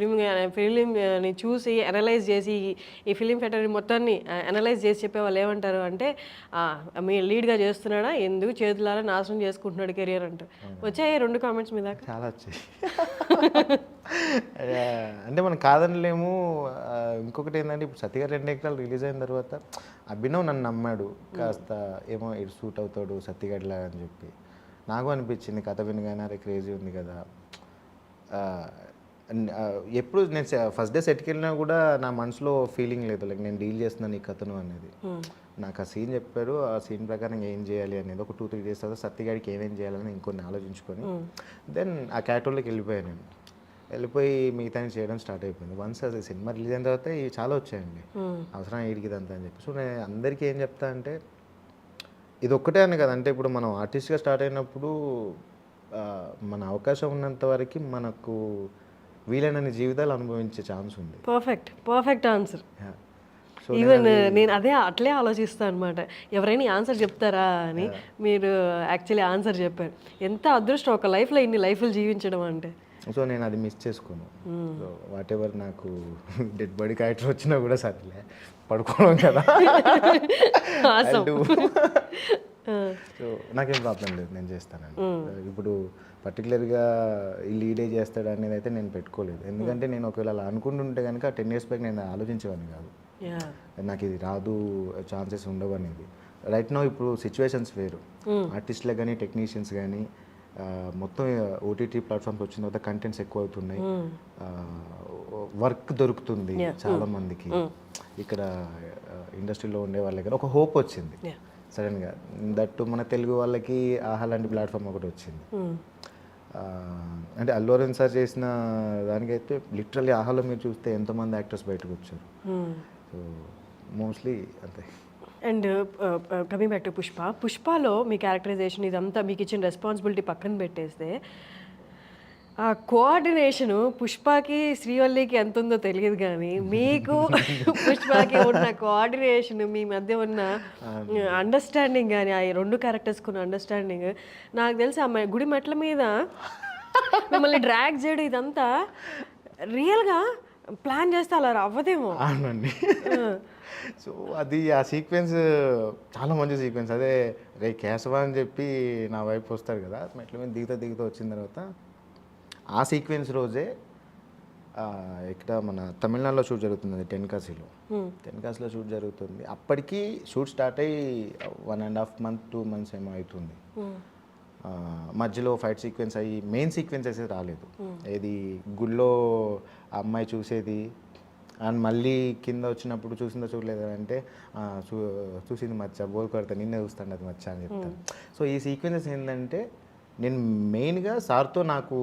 ఫిలింని చూసి అనలైజ్ చేసి ఈ ఫిలిం ఫెటర్ మొత్తాన్ని అనలైజ్ చేసి చెప్పే వాళ్ళు ఏమంటారు అంటే మీ లీడ్గా చేస్తున్నాడా, ఎందుకు చేతులారా నాశనం చేసుకుంటున్నాడు కెరియర్ అంటారు. వచ్చాయి 2 కామెంట్స్ మీద చాలా వచ్చాయి. అంటే మనం కాదనలేము. ఇంకొకటి ఏంటంటే ఇప్పుడు సత్యగారు 2 ఎకరాలు రిలీజ్ అయిన తర్వాత అభినవ్ నన్ను నమ్మాడు, కాస్త ఏమో ఇటు సూట్ అవుతాడు సత్యగాడిలా అని చెప్పి. నాకు అనిపించింది కథ వినగానే అరే క్రేజీ ఉంది కదా. ఎప్పుడు నేను ఫస్ట్ డే సెట్కి వెళ్ళినా కూడా నా మనసులో ఫీలింగ్ లేదు లైక్ నేను డీల్ చేస్తున్నాను ఈ కథను అనేది. నాకు ఆ సీన్ చెప్పారు, ఆ సీన్ ప్రకారం ఏం చేయాలి అనేది ఒక 2-3 డేస్ తర్వాత సత్యగాడికి ఏమేం చేయాలని ఇంకొన్ని ఆలోచించుకొని దెన్ ఆ క్యాటోల్లోకి వెళ్ళిపోయాను. నేను వెళ్ళిపోయి మిగతా చేయడం స్టార్ట్ అయిపోయింది. వన్స్ అది సినిమా రిలీజ్ అయిన తర్వాత ఇవి చాలా వచ్చాయండి, అవసరం వీడికి ఇదంతా అని చెప్పి. సో నేను అందరికీ ఏం చెప్తా అంటే ఇది ఒక్కటే అని కదా, అంటే ఇప్పుడు మనం ఆర్టిస్ట్గా స్టార్ట్ అయినప్పుడు మన అవకాశం ఉన్నంత వరకు మనకు వీలైనన్ని జీవితాలు అనుభవించే ఛాన్స్ ఉంది. Perfect answer. ఈవెన్ నేను అట్లే ఆలోచిస్తాను అనమాట. ఎవరైనా ఆన్సర్ చెప్తారా అని, మీరు యాక్చువల్లీ ఆన్సర్ చెప్పారు. ఎంత అదృష్టం ఒక లైఫ్లో ఇన్ని లైఫ్లు జీవించడం అంటే. సో నేను అది మిస్ చేసుకోను. సో వాట్ ఎవర్ నాకు డెడ్ బాడీ క్యారెక్టర్ వచ్చినా కూడా సరేలే పడుకోవడం కదా. సో నాకేం ప్రాబ్లం లేదు, నేను చేస్తానండి. ఇప్పుడు పర్టికులర్గా ఈ లీడే చేస్తాడు అనేది అయితే నేను పెట్టుకోలేదు. ఎందుకంటే నేను ఒకవేళ అలా అనుకుంటుంటే కనుక 10 years బ్యాక్ నేను ఆలోచించేవాడిని కాదు, నాకు ఇది రాదు, ఛాన్సెస్ ఉండవు అనేది. రైట్ నో ఇప్పుడు సిచ్యువేషన్స్ వేరు. ఆర్టిస్టులకు కానీ టెక్నీషియన్స్ కానీ మొత్తం ఓటీటీ ప్లాట్ఫామ్స్ వచ్చిన తర్వాత కంటెంట్స్ ఎక్కువ అవుతున్నాయి, వర్క్ దొరుకుతుంది చాలా మందికి. ఇక్కడ ఇండస్ట్రీలో ఉండే వాళ్ళకి ఒక హోప్ వచ్చింది సడన్గా. దట్టు మన తెలుగు వాళ్ళకి ఆహా లాంటి ప్లాట్ఫామ్ ఒకటి వచ్చింది. అంటే అల్లు అరవింద్ సార్ చేసిన దానికైతే లిటరల్లీ ఆహాలో మీరు చూస్తే ఎంతోమంది యాక్టర్స్ బయటకు వచ్చారు. సో మోస్ట్లీ అంతే. అండ్ కమింగ్ బ్యాక్ టు పుష్పలో మీ క్యారెక్టరైజేషన్ ఇదంతా మీకు ఇచ్చిన రెస్పాన్సిబిలిటీ పక్కన పెట్టేస్తే ఆ కోఆర్డినేషను పుష్పకి శ్రీవల్లికి ఎంత ఉందో తెలియదు కానీ మీకు పుష్పకి ఉన్న కోఆర్డినేషన్, మీ మధ్య ఉన్న అండర్స్టాండింగ్ కానీ, ఆ 2 క్యారెక్టర్స్కి ఉన్న అండర్స్టాండింగ్, నాకు తెలిసి ఆ గుడి మెట్ల మీద మిమ్మల్ని డ్రాగ్ చేయడం ఇదంతా రియల్గా ప్లాన్ చేస్తే అలా అవ్వదేమో. అవునండి. సో అది ఆ సీక్వెన్స్ చాలా మంచి సీక్వెన్స్. అదే రే కేశవ అని చెప్పి నా వైపు వస్తాడు కదా, మెట్ల మీద దిగుతూ వచ్చిన తర్వాత ఆ సీక్వెన్స్ రోజే ఇక్కడ మన తమిళనాడులో షూట్ జరుగుతుంది, టెన్కాసిలో షూట్ జరుగుతుంది. అప్పటికి షూట్ స్టార్ట్ అయ్యి 1.5 months 2 months ఏమో అవుతుంది. మధ్యలో ఫైట్ సీక్వెన్స్ అయ్యి మెయిన్ సీక్వెన్స్ అయితే రాలేదు. ఏది గుళ్ళో ఆ అమ్మాయి చూసేది అండ్ మళ్ళీ కింద వచ్చినప్పుడు చూసిందో చూడలేదు అంటే చూసింది మచ్చ, బోల్ కొడతా నిన్నే చూస్తాను అది మచ్చ అని చెప్తాను. సో ఈ సీక్వెన్సెస్ ఏంటంటే నేను మెయిన్గా సార్తో నాకు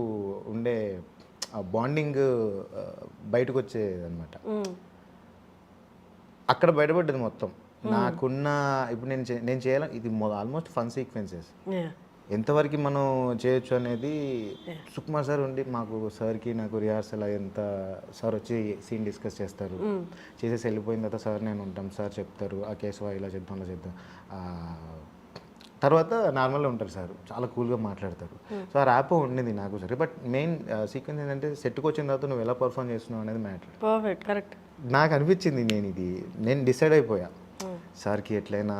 ఉండే బాండింగ్ బయటకు వచ్చేదన్నమాట. అక్కడ బయటపడ్డది మొత్తం నాకున్న. ఇప్పుడు నేను చేయాలి ఇది ఆల్మోస్ట్ ఫన్ సీక్వెన్సెస్, ఎంతవరకు మనం చేయొచ్చు అనేది సుకుమార్ సార్ ఉండి మాకు సార్కి నాకు రిహార్సల్ ఎంత సార్ వచ్చి సీన్ డిస్కస్ చేస్తారు, చేసేసి వెళ్ళిపోయిన తర్వాత సార్ నేను ఉంటాం, సార్ చెప్తారు ఆ కేసు ఇలా చేద్దాం అలా చేద్దాం. తర్వాత నార్మల్గా ఉంటారు సార్, చాలా కూల్గా మాట్లాడతారు. సో ఆ ర్యాప్ ఉండేది నాకు సరే. బట్ మెయిన్ సీక్వెన్స్ ఏంటంటే సెట్కి వచ్చిన తర్వాత నువ్వు ఎలా పర్ఫామ్ చేస్తున్నావు అనేది మ్యాటర్. Perfect, correct. నాకు అనిపించింది నేను డిసైడ్ అయిపోయా సార్కి ఎట్లయినా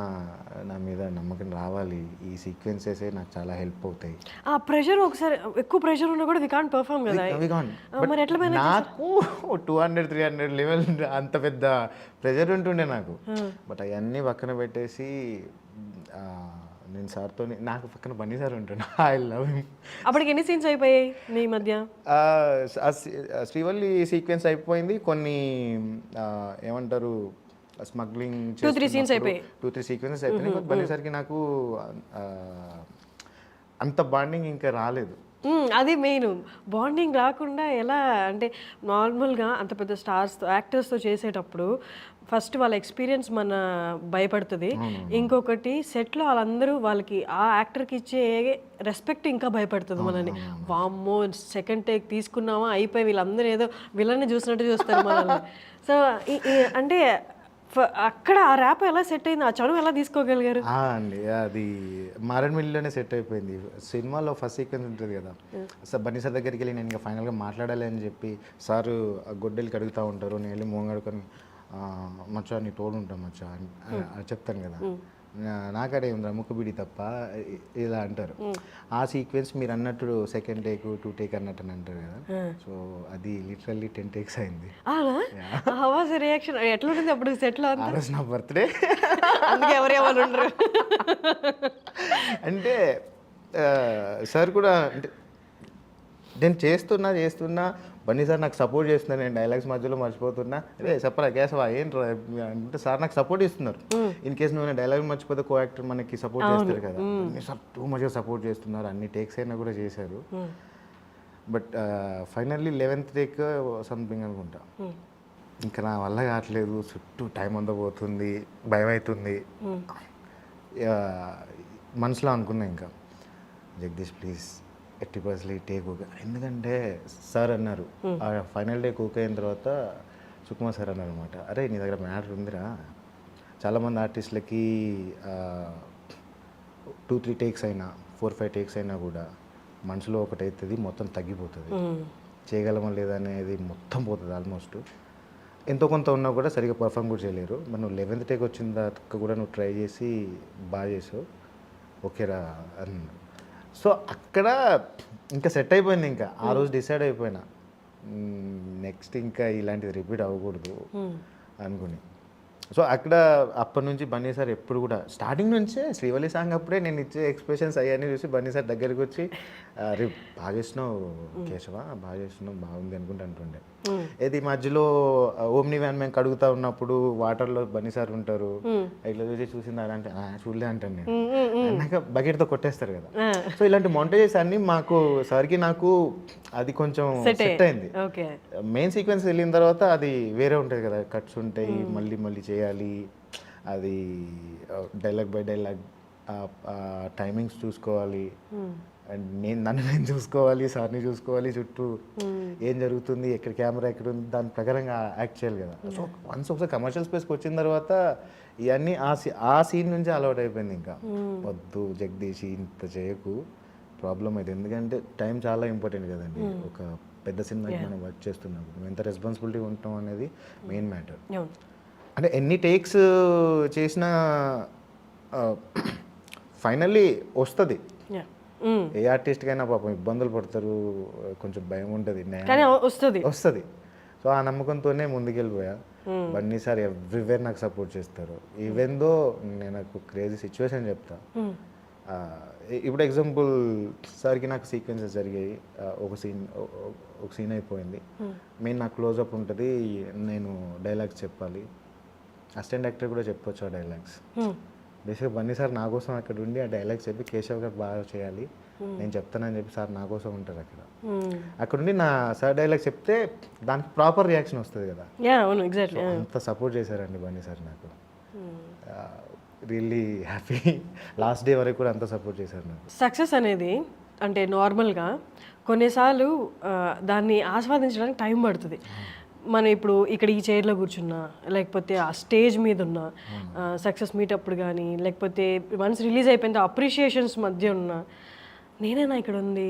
నా మీద నమ్మకం రావాలి, ఈ సీక్వెన్సెస్ నాకు చాలా హెల్ప్ అవుతాయి. ఆ ప్రెషర్ ఒకసారి ఎక్కువ ప్రెషర్ ఉన్నా కూడా వి కాంట్ పర్ఫామ్ కదా. మరి ఎట్లా మేనేజ్ నాకు 200-300 లెవెల్ అంత పెద్ద ప్రెషర్ ఉంటుండే నాకు. బట్ అవన్నీ పక్కన పెట్టేసి నేను సార్తో, నాకు పక్కన బన్నీ సార్ ఉంటుండే. I love him. అప్పటికి ఎన్ని సీన్స్ అయిపోయాయి మీ మధ్య? శ్రీవల్లి సీక్వెన్స్ అయిపోయింది, కొన్ని ఏమంటారు స్మగ్లింగ్ 2-3 సీన్స్ అయిపోయాయి, 2-3 సీక్వెన్సెస్ అయిపోయినాయి. బట్ బన్నీ సార్కి నాకు అంత బాండింగ్ ఇంకా రాలేదు. అది మెయిన్ బాండింగ్ రాకుండా ఎలా అంటే నార్మల్గా అంత పెద్ద స్టార్స్తో యాక్టర్స్తో చేసేటప్పుడు ఫస్ట్ వాళ్ళ ఎక్స్పీరియన్స్ మన భయపడుతుంది, ఇంకొకటి సెట్లో వాళ్ళందరూ వాళ్ళకి ఆ యాక్టర్కి ఇచ్చే రెస్పెక్ట్ ఇంకా భయపడుతుంది మనల్ని. వామ్మో సెకండ్ టేక్ తీసుకున్నామా అయిపోయి వీళ్ళందరూ ఏదో విలన్ని చూసినట్టు చూస్తారు మనల్ని. సో అంటే అక్కడ ఆ ర్యాప్ ఎలా సెట్ అయింది, ఆ చనువు ఎలా తీసుకోగలిగారు? అండి అది మారేడుమిల్లిలోనే సెట్ అయిపోయింది. సినిమాలో ఫస్ట్ సీక్వెన్స్ ఉంటుంది కదా, సార్ బన్నీ సార్ దగ్గరికి వెళ్ళి నేను ఇంకా ఫైనల్గా మాట్లాడాలి అని చెప్పి సారు గొడ్డలికి అడుగుతూ ఉంటారు, నేను వెళ్ళి మోంగడుకొని మచ్చా నీ తోడు ఉంటాం మచ్చా అని చెప్తాను కదా. నాకడే ఉందా ముక్కుబిడి తప్ప ఇలా అంటారు. ఆ సీక్వెన్స్ మీరు అన్నట్టు సెకండ్ టేక్ 2 టేక్ అన్నట్టు అని అంటారు కదా. సో అది లిటరల్లీ 10 టేక్స్ అయింది. రియాక్షన్ ఎట్లుంటుంది అప్పుడు సెట్లో? ఆ రోజు నా బర్త్డే, అందుకే ఎవరేమని ఉండరు. అంటే సార్ కూడా అంటే నేను చేస్తున్నా బన్నీ సార్ నాకు సపోర్ట్ చేస్తున్నారు, నేను డైలాగ్స్ మధ్యలో మర్చిపోతున్నా, అదే చెప్పరా కేశవా ఏంట్రా అంటే సార్ నాకు సపోర్ట్ ఇస్తున్నారు. ఇన్ కేసు నువ్వు డైలాగ్ మర్చిపోతే కో యాక్టర్ మనకి సపోర్ట్ చేస్తారు కదా, సార్ టూ మచ్గా సపోర్ట్ చేస్తున్నారు, అన్ని టేక్స్ అయినా కూడా చేశారు. But finally 11th take something అనుకుంటా, ఇంకా నా వల్ల కావట్లేదు, చుట్టూ టైం అంతా పోతుంది, భయం అవుతుంది. మనసులో అనుకున్నా ఇంకా జగదీష్ ప్లీజ్ 80% టేక్ ఓకే, ఎందుకంటే సార్ అన్నారు ఆ ఫైనల్ డే కుక్ అయిన తర్వాత సుకుమార్ సార్ అన్నారు అనమాట, అరే నీ దగ్గర మ్యాటర్ ఉందిరా, చాలామంది ఆర్టిస్టులకి 2-3 టేక్స్ అయినా 4-5 టేక్స్ అయినా కూడా మనసులో ఒకటి అవుతుంది, మొత్తం తగ్గిపోతుంది, చేయగలమా లేదా అనేది మొత్తం పోతుంది ఆల్మోస్ట్. ఎంతో కొంత ఉన్నా కూడా సరిగ్గా పర్ఫామ్ కూడా చేయలేరు. మరి నువ్వు 11th టేక్ వచ్చిన దాకా కూడా నువ్వు ట్రై చేసి బాగా చేసావు, ఓకేరా అన్నారు. సో అక్కడ ఇంకా సెట్ అయిపోయింది, ఇంకా ఆ రోజు డిసైడ్ అయిపోయినా నెక్స్ట్ ఇంకా ఇలాంటిది రిపీట్ అవ్వకూడదు అనుకుని. సో అక్కడ అప్పటి నుంచి బన్నీ సార్ ఎప్పుడు కూడా స్టార్టింగ్ నుంచే శ్రీవల్లి సాంగ్ అప్పుడే నేను ఇచ్చే ఎక్స్ప్రెషన్స్ అవన్నీ చూసి బన్నీ సార్ దగ్గరికి వచ్చి రే బాగా చేసినావు కేశవా, బాగా చేసినావు, బాగుంది అనుకుంటూ అంటుండే. ఏది మధ్యలో ఓమ్ని వ్యాన్ మేము కడుగుతా ఉన్నప్పుడు వాటర్లో బన్నీ సార్ ఉంటారు, ఇట్లా చూసిందా అంటే చూడలే అంటాను నేను, అన్నాక బకెట్తో కొట్టేస్తారు కదా. సో ఇలాంటి మొంటేజెస్ అన్ని మాకు సార్కి నాకు అది కొంచెం సెట్ అయింది. మెయిన్ సీక్వెన్స్ వెళ్ళిన తర్వాత అది వేరే ఉంటుంది కదా, కట్స్ ఉంటాయి, మళ్ళీ చేయాలి, అది డైలాగ్ బై డైలాగ్ టైమింగ్స్ చూసుకోవాలి, అండ్ నన్ను చూసుకోవాలి, సార్ని చూసుకోవాలి, చుట్టూ ఏం జరుగుతుంది, ఎక్కడ కెమెరా ఎక్కడ ఉంది, దాని ప్రకారంగా యాక్ట్ చేయాలి కదా. సో వన్స్ ఒకసారి కమర్షియల్ స్పేస్కి వచ్చిన తర్వాత ఇవన్నీ ఆ సీన్ నుంచి అలవాటు అయిపోయింది. ఇంకా వద్దు జగదీష్ ఇంత చేయకు, ప్రాబ్లం అయితే, ఎందుకంటే టైం చాలా ఇంపార్టెంట్ కదండి. ఒక పెద్ద సినిమాకి మనం వర్క్ చేస్తున్నప్పుడు మేము ఎంత రెస్పాన్సిబిలిటీ ఉంటాం అనేది మెయిన్ మ్యాటర్. అంటే ఎన్ని టేక్స్ చేసినా ఫైనల్లీ వస్తుంది. ఏ ఆర్టిస్ట్కైనా పాపం ఇబ్బందులు పడతారు, కొంచెం భయం ఉంటుంది, వస్తుంది. సో ఆ నమ్మకంతోనే ముందుకెళ్ళిపోయా. బన్నీ సార్ ఎవ్రీవేర్ నాకు సపోర్ట్ చేస్తారు. ఈవెన్ దో నేను నాకు క్రేజీ సిచ్యువేషన్ చెప్తా. ఇప్పుడు ఎగ్జాంపుల్ సార్కి నాకు సీక్వెన్సెస్ జరిగాయి, ఒక సీన్ అయిపోయింది, మెయిన్ నాకు క్లోజప్ ఉంటుంది, నేను డైలాగ్స్ చెప్పాలి, అసిస్టెంట్ యాక్టర్ కూడా చెప్పొచ్చు ఆ డైలాగ్స్. బేసిక్గా బన్నీ సార్ నా కోసం అక్కడ ఉండి ఆ డైలాగ్స్ చెప్పి కేశవ్ గారు బాగా చేయాలి, నేను చెప్తానని చెప్పి సార్ నా కోసం ఉంటారు అక్కడ ఉండి నా సార్ డైలాగ్ చెప్తే దానికి ప్రాపర్ రియాక్షన్ వస్తుంది కదా. అంత సపోర్ట్ చేశారండి బన్నీ సార్ నాకు, రియల్లీ హ్యాపీ. లాస్ట్ డే వరకు కూడా అంత సపోర్ట్ చేశారు నాకు. సక్సెస్ అనేది అంటే నార్మల్గా కొన్నిసార్లు దాన్ని ఆస్వాదించడానికి టైం పడుతుంది. మనం ఇప్పుడు ఇక్కడ ఈ చైర్లో కూర్చున్నా, లేకపోతే ఆ స్టేజ్ మీద ఉన్న సక్సెస్ మీటప్పుడు కానీ, లేకపోతే వన్స్ రిలీజ్ అయిపోయిన అప్రిషియేషన్స్ మధ్య ఉన్నా, నేనేనా ఇక్కడ ఉంది,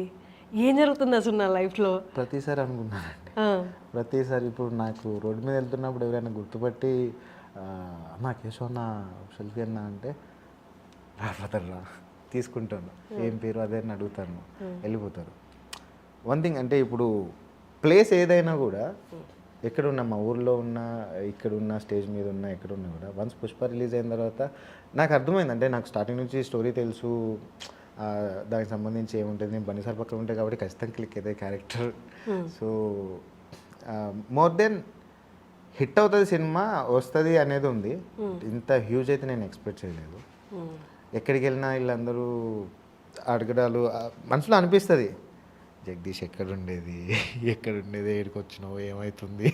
ఏం జరుగుతుంది అసలు నా లైఫ్లో ప్రతిసారి అనుకున్నానండి. ప్రతిసారి ఇప్పుడు నాకు రోడ్డు మీద వెళ్తున్నప్పుడు ఎవరైనా గుర్తుపట్టి అన్న కేశవ్ అన్న సెల్ఫీ అన్న అంటే రా తీసుకుంటాను, ఏం పేరు అదే అని అడుగుతాను, వెళ్ళిపోతారు. వన్ థింగ్ అంటే ఇప్పుడు ప్లేస్ ఏదైనా కూడా ఎక్కడున్నా, మా ఊర్లో ఉన్నా, ఇక్కడున్న స్టేజ్ మీద ఉన్నా, ఎక్కడున్నా కూడా వన్స్ పుష్ప రిలీజ్ అయిన తర్వాత నాకు అర్థమైంది. అంటే నాకు స్టార్టింగ్ నుంచి స్టోరీ తెలుసు, దానికి సంబంధించి ఏముంటుంది, నేను బన్నీసార్ పక్కన ఉంటాయి కాబట్టి ఖచ్చితంగా క్లిక్ అయితే character. So more than hit అవుతుంది సినిమా, వస్తుంది అనేది ఉంది. ఇంత హ్యూజ్ అయితే నేను ఎక్స్పెక్ట్ చేయలేదు. ఎక్కడికి వెళ్ళినా వీళ్ళందరూ అడగడాలు మనసులో అనిపిస్తుంది, జగదీష్ ఎక్కడుండేది ఏడికి వచ్చినావు, ఏమవుతుంది,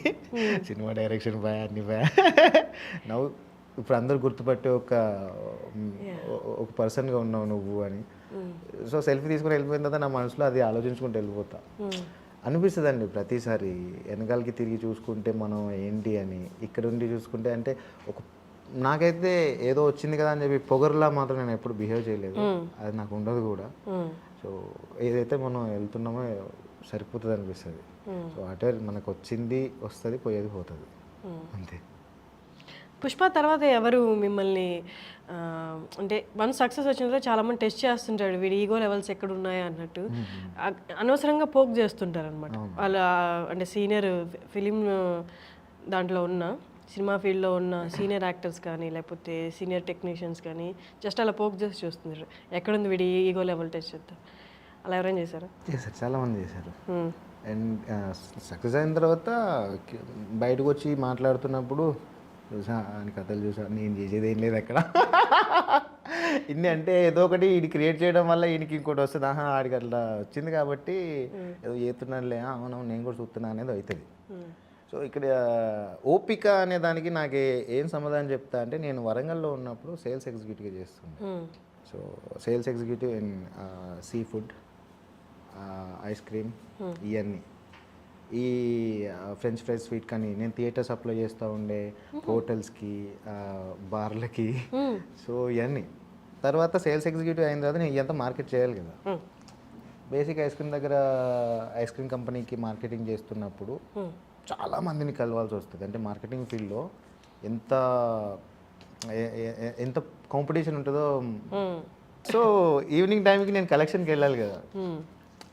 సినిమా డైరెక్షన్ బాయ్ అన్ని బాయ్ నవ్వు ఇప్పుడు అందరు గుర్తుపట్టే ఒక పర్సన్గా ఉన్నావు నువ్వు అని. సో సెల్ఫీ తీసుకుని వెళ్ళిపోయిన తర్వాత నా మనసులో అది ఆలోచించుకుంటూ వెళ్ళిపోతా అనిపిస్తుంది అండి. ప్రతిసారి వెనకాలకి తిరిగి చూసుకుంటే మనం ఏంటి అని, ఇక్కడ ఉండి చూసుకుంటే అంటే ఒక నాకైతే ఏదో వచ్చింది కదా అని చెప్పి పొగరులా మాత్రం నేను ఎప్పుడు బిహేవ్ చేయలేదు, అది నాకు ఉండదు కూడా. సో ఏదైతే మనం వెళ్తున్నామో సరిపోతుంది అనిపిస్తుంది. సో అటే మనకు వచ్చింది వస్తుంది, పోయేది పోతుంది, అంతే. పుష్ప తర్వాత ఎవరు మిమ్మల్ని అంటే వన్ సక్సెస్ వచ్చిన తర్వాత చాలామంది టెస్ట్ చేస్తుంటాడు, వీడి ఈగో లెవెల్స్ ఎక్కడ ఉన్నాయో అన్నట్టు అనవసరంగా పోక్ చేస్తుంటారు అనమాట. వాళ్ళ అంటే సీనియర్ ఫిలిం దాంట్లో ఉన్న సినిమా ఫీల్డ్లో ఉన్న సీనియర్ యాక్టర్స్ కానీ లేకపోతే సీనియర్ టెక్నీషియన్స్ కానీ జస్ట్ అలా పోక్ చేసి చూస్తున్నారు, ఎక్కడుంది వీడి ఈగో లెవెల్ టెస్ట్ చేద్దాం. అలా ఎవరైనా చేశారు? చేశారు, చాలామంది చేశారు. అండ్ సక్సెస్ అయిన తర్వాత బయటకు వచ్చి మాట్లాడుతున్నప్పుడు చూసా అని కథలు చూసా, నేను చేసేది ఏం లేదు అక్కడ. ఇన్ని అంటే ఏదో ఒకటి ఇది క్రియేట్ చేయడం వల్ల ఈయనకి ఇంకోటి వస్తుంది, ఆడికి అట్లా వచ్చింది కాబట్టి ఏదో చేస్తున్నానులే, అవునవును నేను కూడా చూస్తున్నా అనేది అవుతుంది. సో ఇక్కడ ఓపిక అనే దానికి నాకు ఏం సమాధానం చెప్తా అంటే, నేను వరంగల్లో ఉన్నప్పుడు సేల్స్ ఎగ్జిక్యూటివ్గా చేస్తున్నాను. So sales executive in sea food, ice cream, ఇవన్నీ ఈ ఫ్రెంచ్ ఫ్రైస్ స్వీట్ కానీ నేను థియేటర్ సప్లై చేస్తూ ఉండే హోటల్స్కి, బార్లకి. సో ఇవన్నీ తర్వాత సేల్స్ ఎగ్జిక్యూటివ్ అయిన తర్వాత నేను ఇదంతా మార్కెట్ చేయాలి కదా. బేసిక్ ఐస్ క్రీమ్ దగ్గర ఐస్ క్రీమ్ కంపెనీకి మార్కెటింగ్ చేస్తున్నప్పుడు చాలా మందిని కలవాల్సి వస్తుంది. అంటే మార్కెటింగ్ ఫీల్డ్లో ఎంత ఎంత కాంపిటీషన్ ఉంటుందో. సో ఈవినింగ్ టైంకి నేను కలెక్షన్కి వెళ్ళాలి కదా.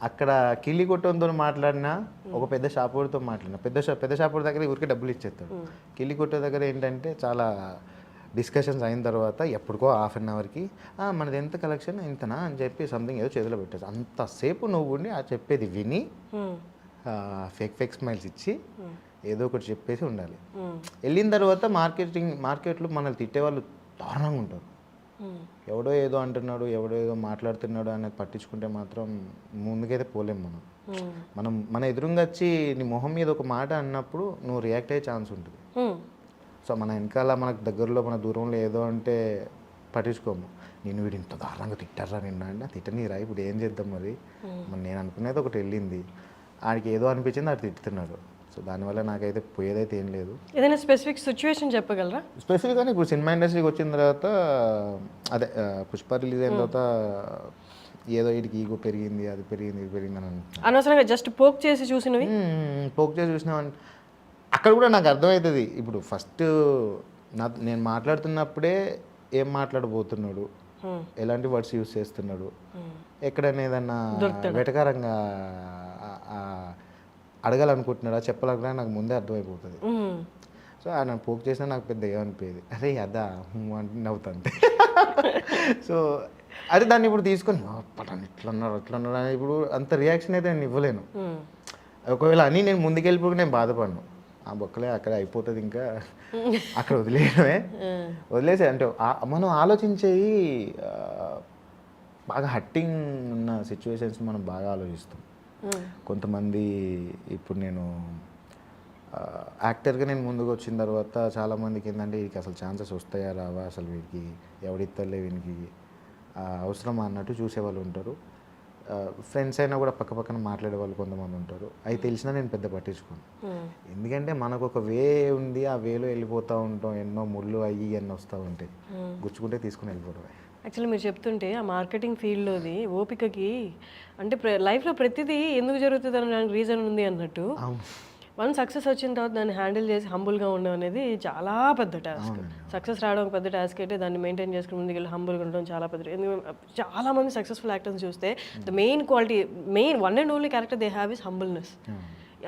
అక్కడ కిల్లి కొట్టంతో మాట్లాడినా, ఒక పెద్ద షాపుతో మాట్లాడినా, పెద్ద షాపు దగ్గర ఊరికే డబ్బులు ఇచ్చేస్తాడు. కిల్లి కొట్టే దగ్గర ఏంటంటే చాలా డిస్కషన్స్ అయిన తర్వాత ఎప్పటికో హాఫ్ అన్ అవర్కి మనది ఎంత కలెక్షన్ ఇంతనా అని చెప్పి సంథింగ్ ఏదో చేతిలో పెట్టచ్చు. అంతసేపు నువ్వు ఉండి ఆ చెప్పేది విని ఫేక్ స్మైల్స్ ఇచ్చి ఏదో ఒకటి చెప్పేసి ఉండాలి. వెళ్ళిన తర్వాత మార్కెట్లో మనల్ని తిట్టేవాళ్ళు దారుణంగా ఉంటారు. ఎవడో ఏదో అంటున్నాడు, ఎవడో ఏదో మాట్లాడుతున్నాడు అనేది పట్టించుకుంటే మాత్రం ముందుకైతే పోలేము మనం. మన ఎదురుగా వచ్చి నీ మొహం మీద ఒక మాట అన్నప్పుడు నువ్వు రియాక్ట్ అయ్యే ఛాన్స్ ఉంటుంది. సో మన వెనకాల మనకు దగ్గరలో మన దూరంలో ఏదో అంటే పట్టించుకోము. నేను వీడు ఇంత దారుణంగా తిట్టారా నిన్న అంటే తిట్టని రా, ఇప్పుడు ఏం చేద్దాం మరి నేను అనుకునేది ఒకటి వెళ్ళింది, ఆడికి ఏదో అనిపించింది ఆడు తిట్టుతున్నాడు. సో దానివల్ల నాకైతే పోయేదైతే ఏం లేదు. ఏదైనా స్పెసిఫిక్ సిచ్యువేషన్ చెప్పగలరా? స్పెసిఫిక్గానే ఇప్పుడు సినిమా ఇండస్ట్రీకి వచ్చిన తర్వాత అదే పుష్ప రిలీజ్ అయిన తర్వాత ఏదో వీడికి ఈగో పెరిగింది, అది పెరిగింది, ఇది పెరిగింది అని అనవసరంగా జస్ట్ పోక్ చేసి చూసినవి, పోక్ చేసి చూసినామని అక్కడ కూడా నాకు అర్థమవుతుంది. ఇప్పుడు ఫస్ట్ నేను మాట్లాడుతున్నప్పుడే ఏం మాట్లాడబోతున్నాడు, ఎలాంటి వర్డ్స్ యూస్ చేస్తున్నాడు, ఎక్కడైనా ఏదన్నా వెటకారంగా అడగాలనుకుంటున్నాడా చెప్పాలనుకున్నా నాకు ముందే అర్థమైపోతుంది. సో ఆయన పోక్ చేసినా నాకు పెద్ద ఏమనిపోయేది, అరే అదా అంటే నవ్వుతాను. సో అది దాన్ని ఇప్పుడు తీసుకొని పటాన్ని ఇట్లన్నారు అట్లన్నారు అని ఇప్పుడు అంత రియాక్షన్ అయితే నేను ఇవ్వలేను. ఒకవేళ అని నేను ముందుకెళ్ళిపోయి నేను బాధపడను, ఆ బొక్కలే అక్కడ అయిపోతుంది, ఇంకా అక్కడ వదిలేసే అంటే మనం ఆలోచించేవి బాగా హట్టింగ్ ఉన్న సిచ్యువేషన్స్ మనం బాగా ఆలోచిస్తాం. కొంతమంది ఇప్పుడు నేను యాక్టర్గా నేను ముందుకు వచ్చిన తర్వాత చాలామందికి ఏంటంటే వీడికి అసలు ఛాన్సెస్ వస్తాయా రావా, అసలు వీడికి ఎవడిత్తలే, వీనికి అవసరమా అన్నట్టు చూసేవాళ్ళు ఉంటారు. ఫ్రెండ్స్ అయినా కూడా పక్కన మాట్లాడే వాళ్ళు కొంతమంది ఉంటారు. అవి తెలిసినా నేను పెద్ద పట్టించుకోను, ఎందుకంటే మనకు ఒక వే ఉంది, ఆ వేలో వెళ్ళిపోతూ ఉంటాం, ఎన్నో ముళ్ళు అయ్యి ఎన్నో వస్తూ ఉంటాయి, గుచ్చుకుంటే తీసుకుని వెళ్ళిపోవడమే. యాక్చువల్లీ మీరు చెప్తుంటే ఆ మార్కెటింగ్ ఫీల్డ్లోది ఓపికకి అంటే లైఫ్లో ప్రతిదీ ఎందుకు జరుగుతుంది అనడానికి రీజన్ ఉంది అన్నట్టు. వన్ సక్సెస్ వచ్చిన తర్వాత దాన్ని హ్యాండిల్ చేసి హంబుల్గా ఉండడం అనేది చాలా పెద్ద టాస్క్. సక్సెస్ రావడం ఒక పెద్ద టాస్క్ అయితే దాన్ని మెయింటైన్ చేసుకుని ముందుకెళ్ళి హంబుల్గా ఉండడం చాలా పెద్ద. ఎందుకంటే చాలా మంది సక్సెస్ఫుల్ యాక్టర్స్ చూస్తే the main quality, main one and only character they have is humbleness.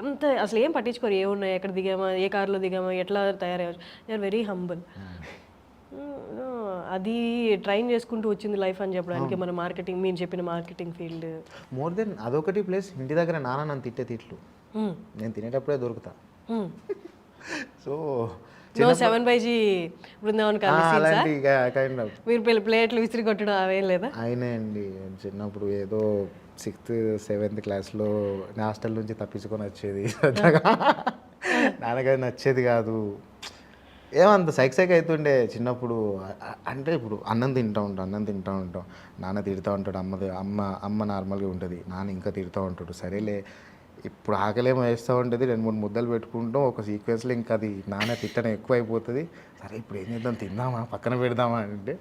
ఎంత అసలు ఏం పట్టించుకోరు, ఏమున్నాయి, ఎక్కడ దిగామా, ఏ కార్లో దిగామా, ఎట్లా తయారయ్యారు, దే ఆర్ వెరీ హంబుల్. అది ట్రైన్ చేసుకుంటూ వచ్చింది లైఫ్ అని చెప్పడానికి మన మార్కెటింగ్, మీరు చెప్పిన మార్కెటింగ్ ఫీల్డ్. మోర్ దెన్ అదొకటి ప్లస్ ఇంటి దగ్గర నాన్న నన్ను తిట్లు నేను తినేటప్పుడే దొరుకుతా. సో నో 7/G బృందావన్ అలాంటి కైండ్ ఆఫ్ మీరు ప్లేట్లు విసిరి కొట్టడం అవేం లేదా? అయినా అండి చిన్నప్పుడు ఏదో 6th 7th క్లాస్లో హాస్టల్ నుంచి తప్పించుకొని వచ్చేది. నాన్నగారు నచ్చేది కాదు, ఏమంత సైక్ అవుతుండే చిన్నప్పుడు. అంటే ఇప్పుడు అన్నం తింటూ ఉంటాం, నాన్న తిడుతూ ఉంటాడు, అమ్మ నార్మల్గా ఉంటుంది, నాన్న ఇంకా తిడుతూ ఉంటాడు. సరేలే ఇప్పుడు ఆకలేమో వేస్తూ ఉంటుంది, 2-3 ముద్దలు పెట్టుకుంటాం, ఒక సీక్వెన్స్లో ఇంకా అది నాన్న తిట్టడం ఎక్కువ అయిపోతుంది. సరే ఇప్పుడు ఏం చేద్దాం, తిందామా, పక్కన పెడదామా అంటే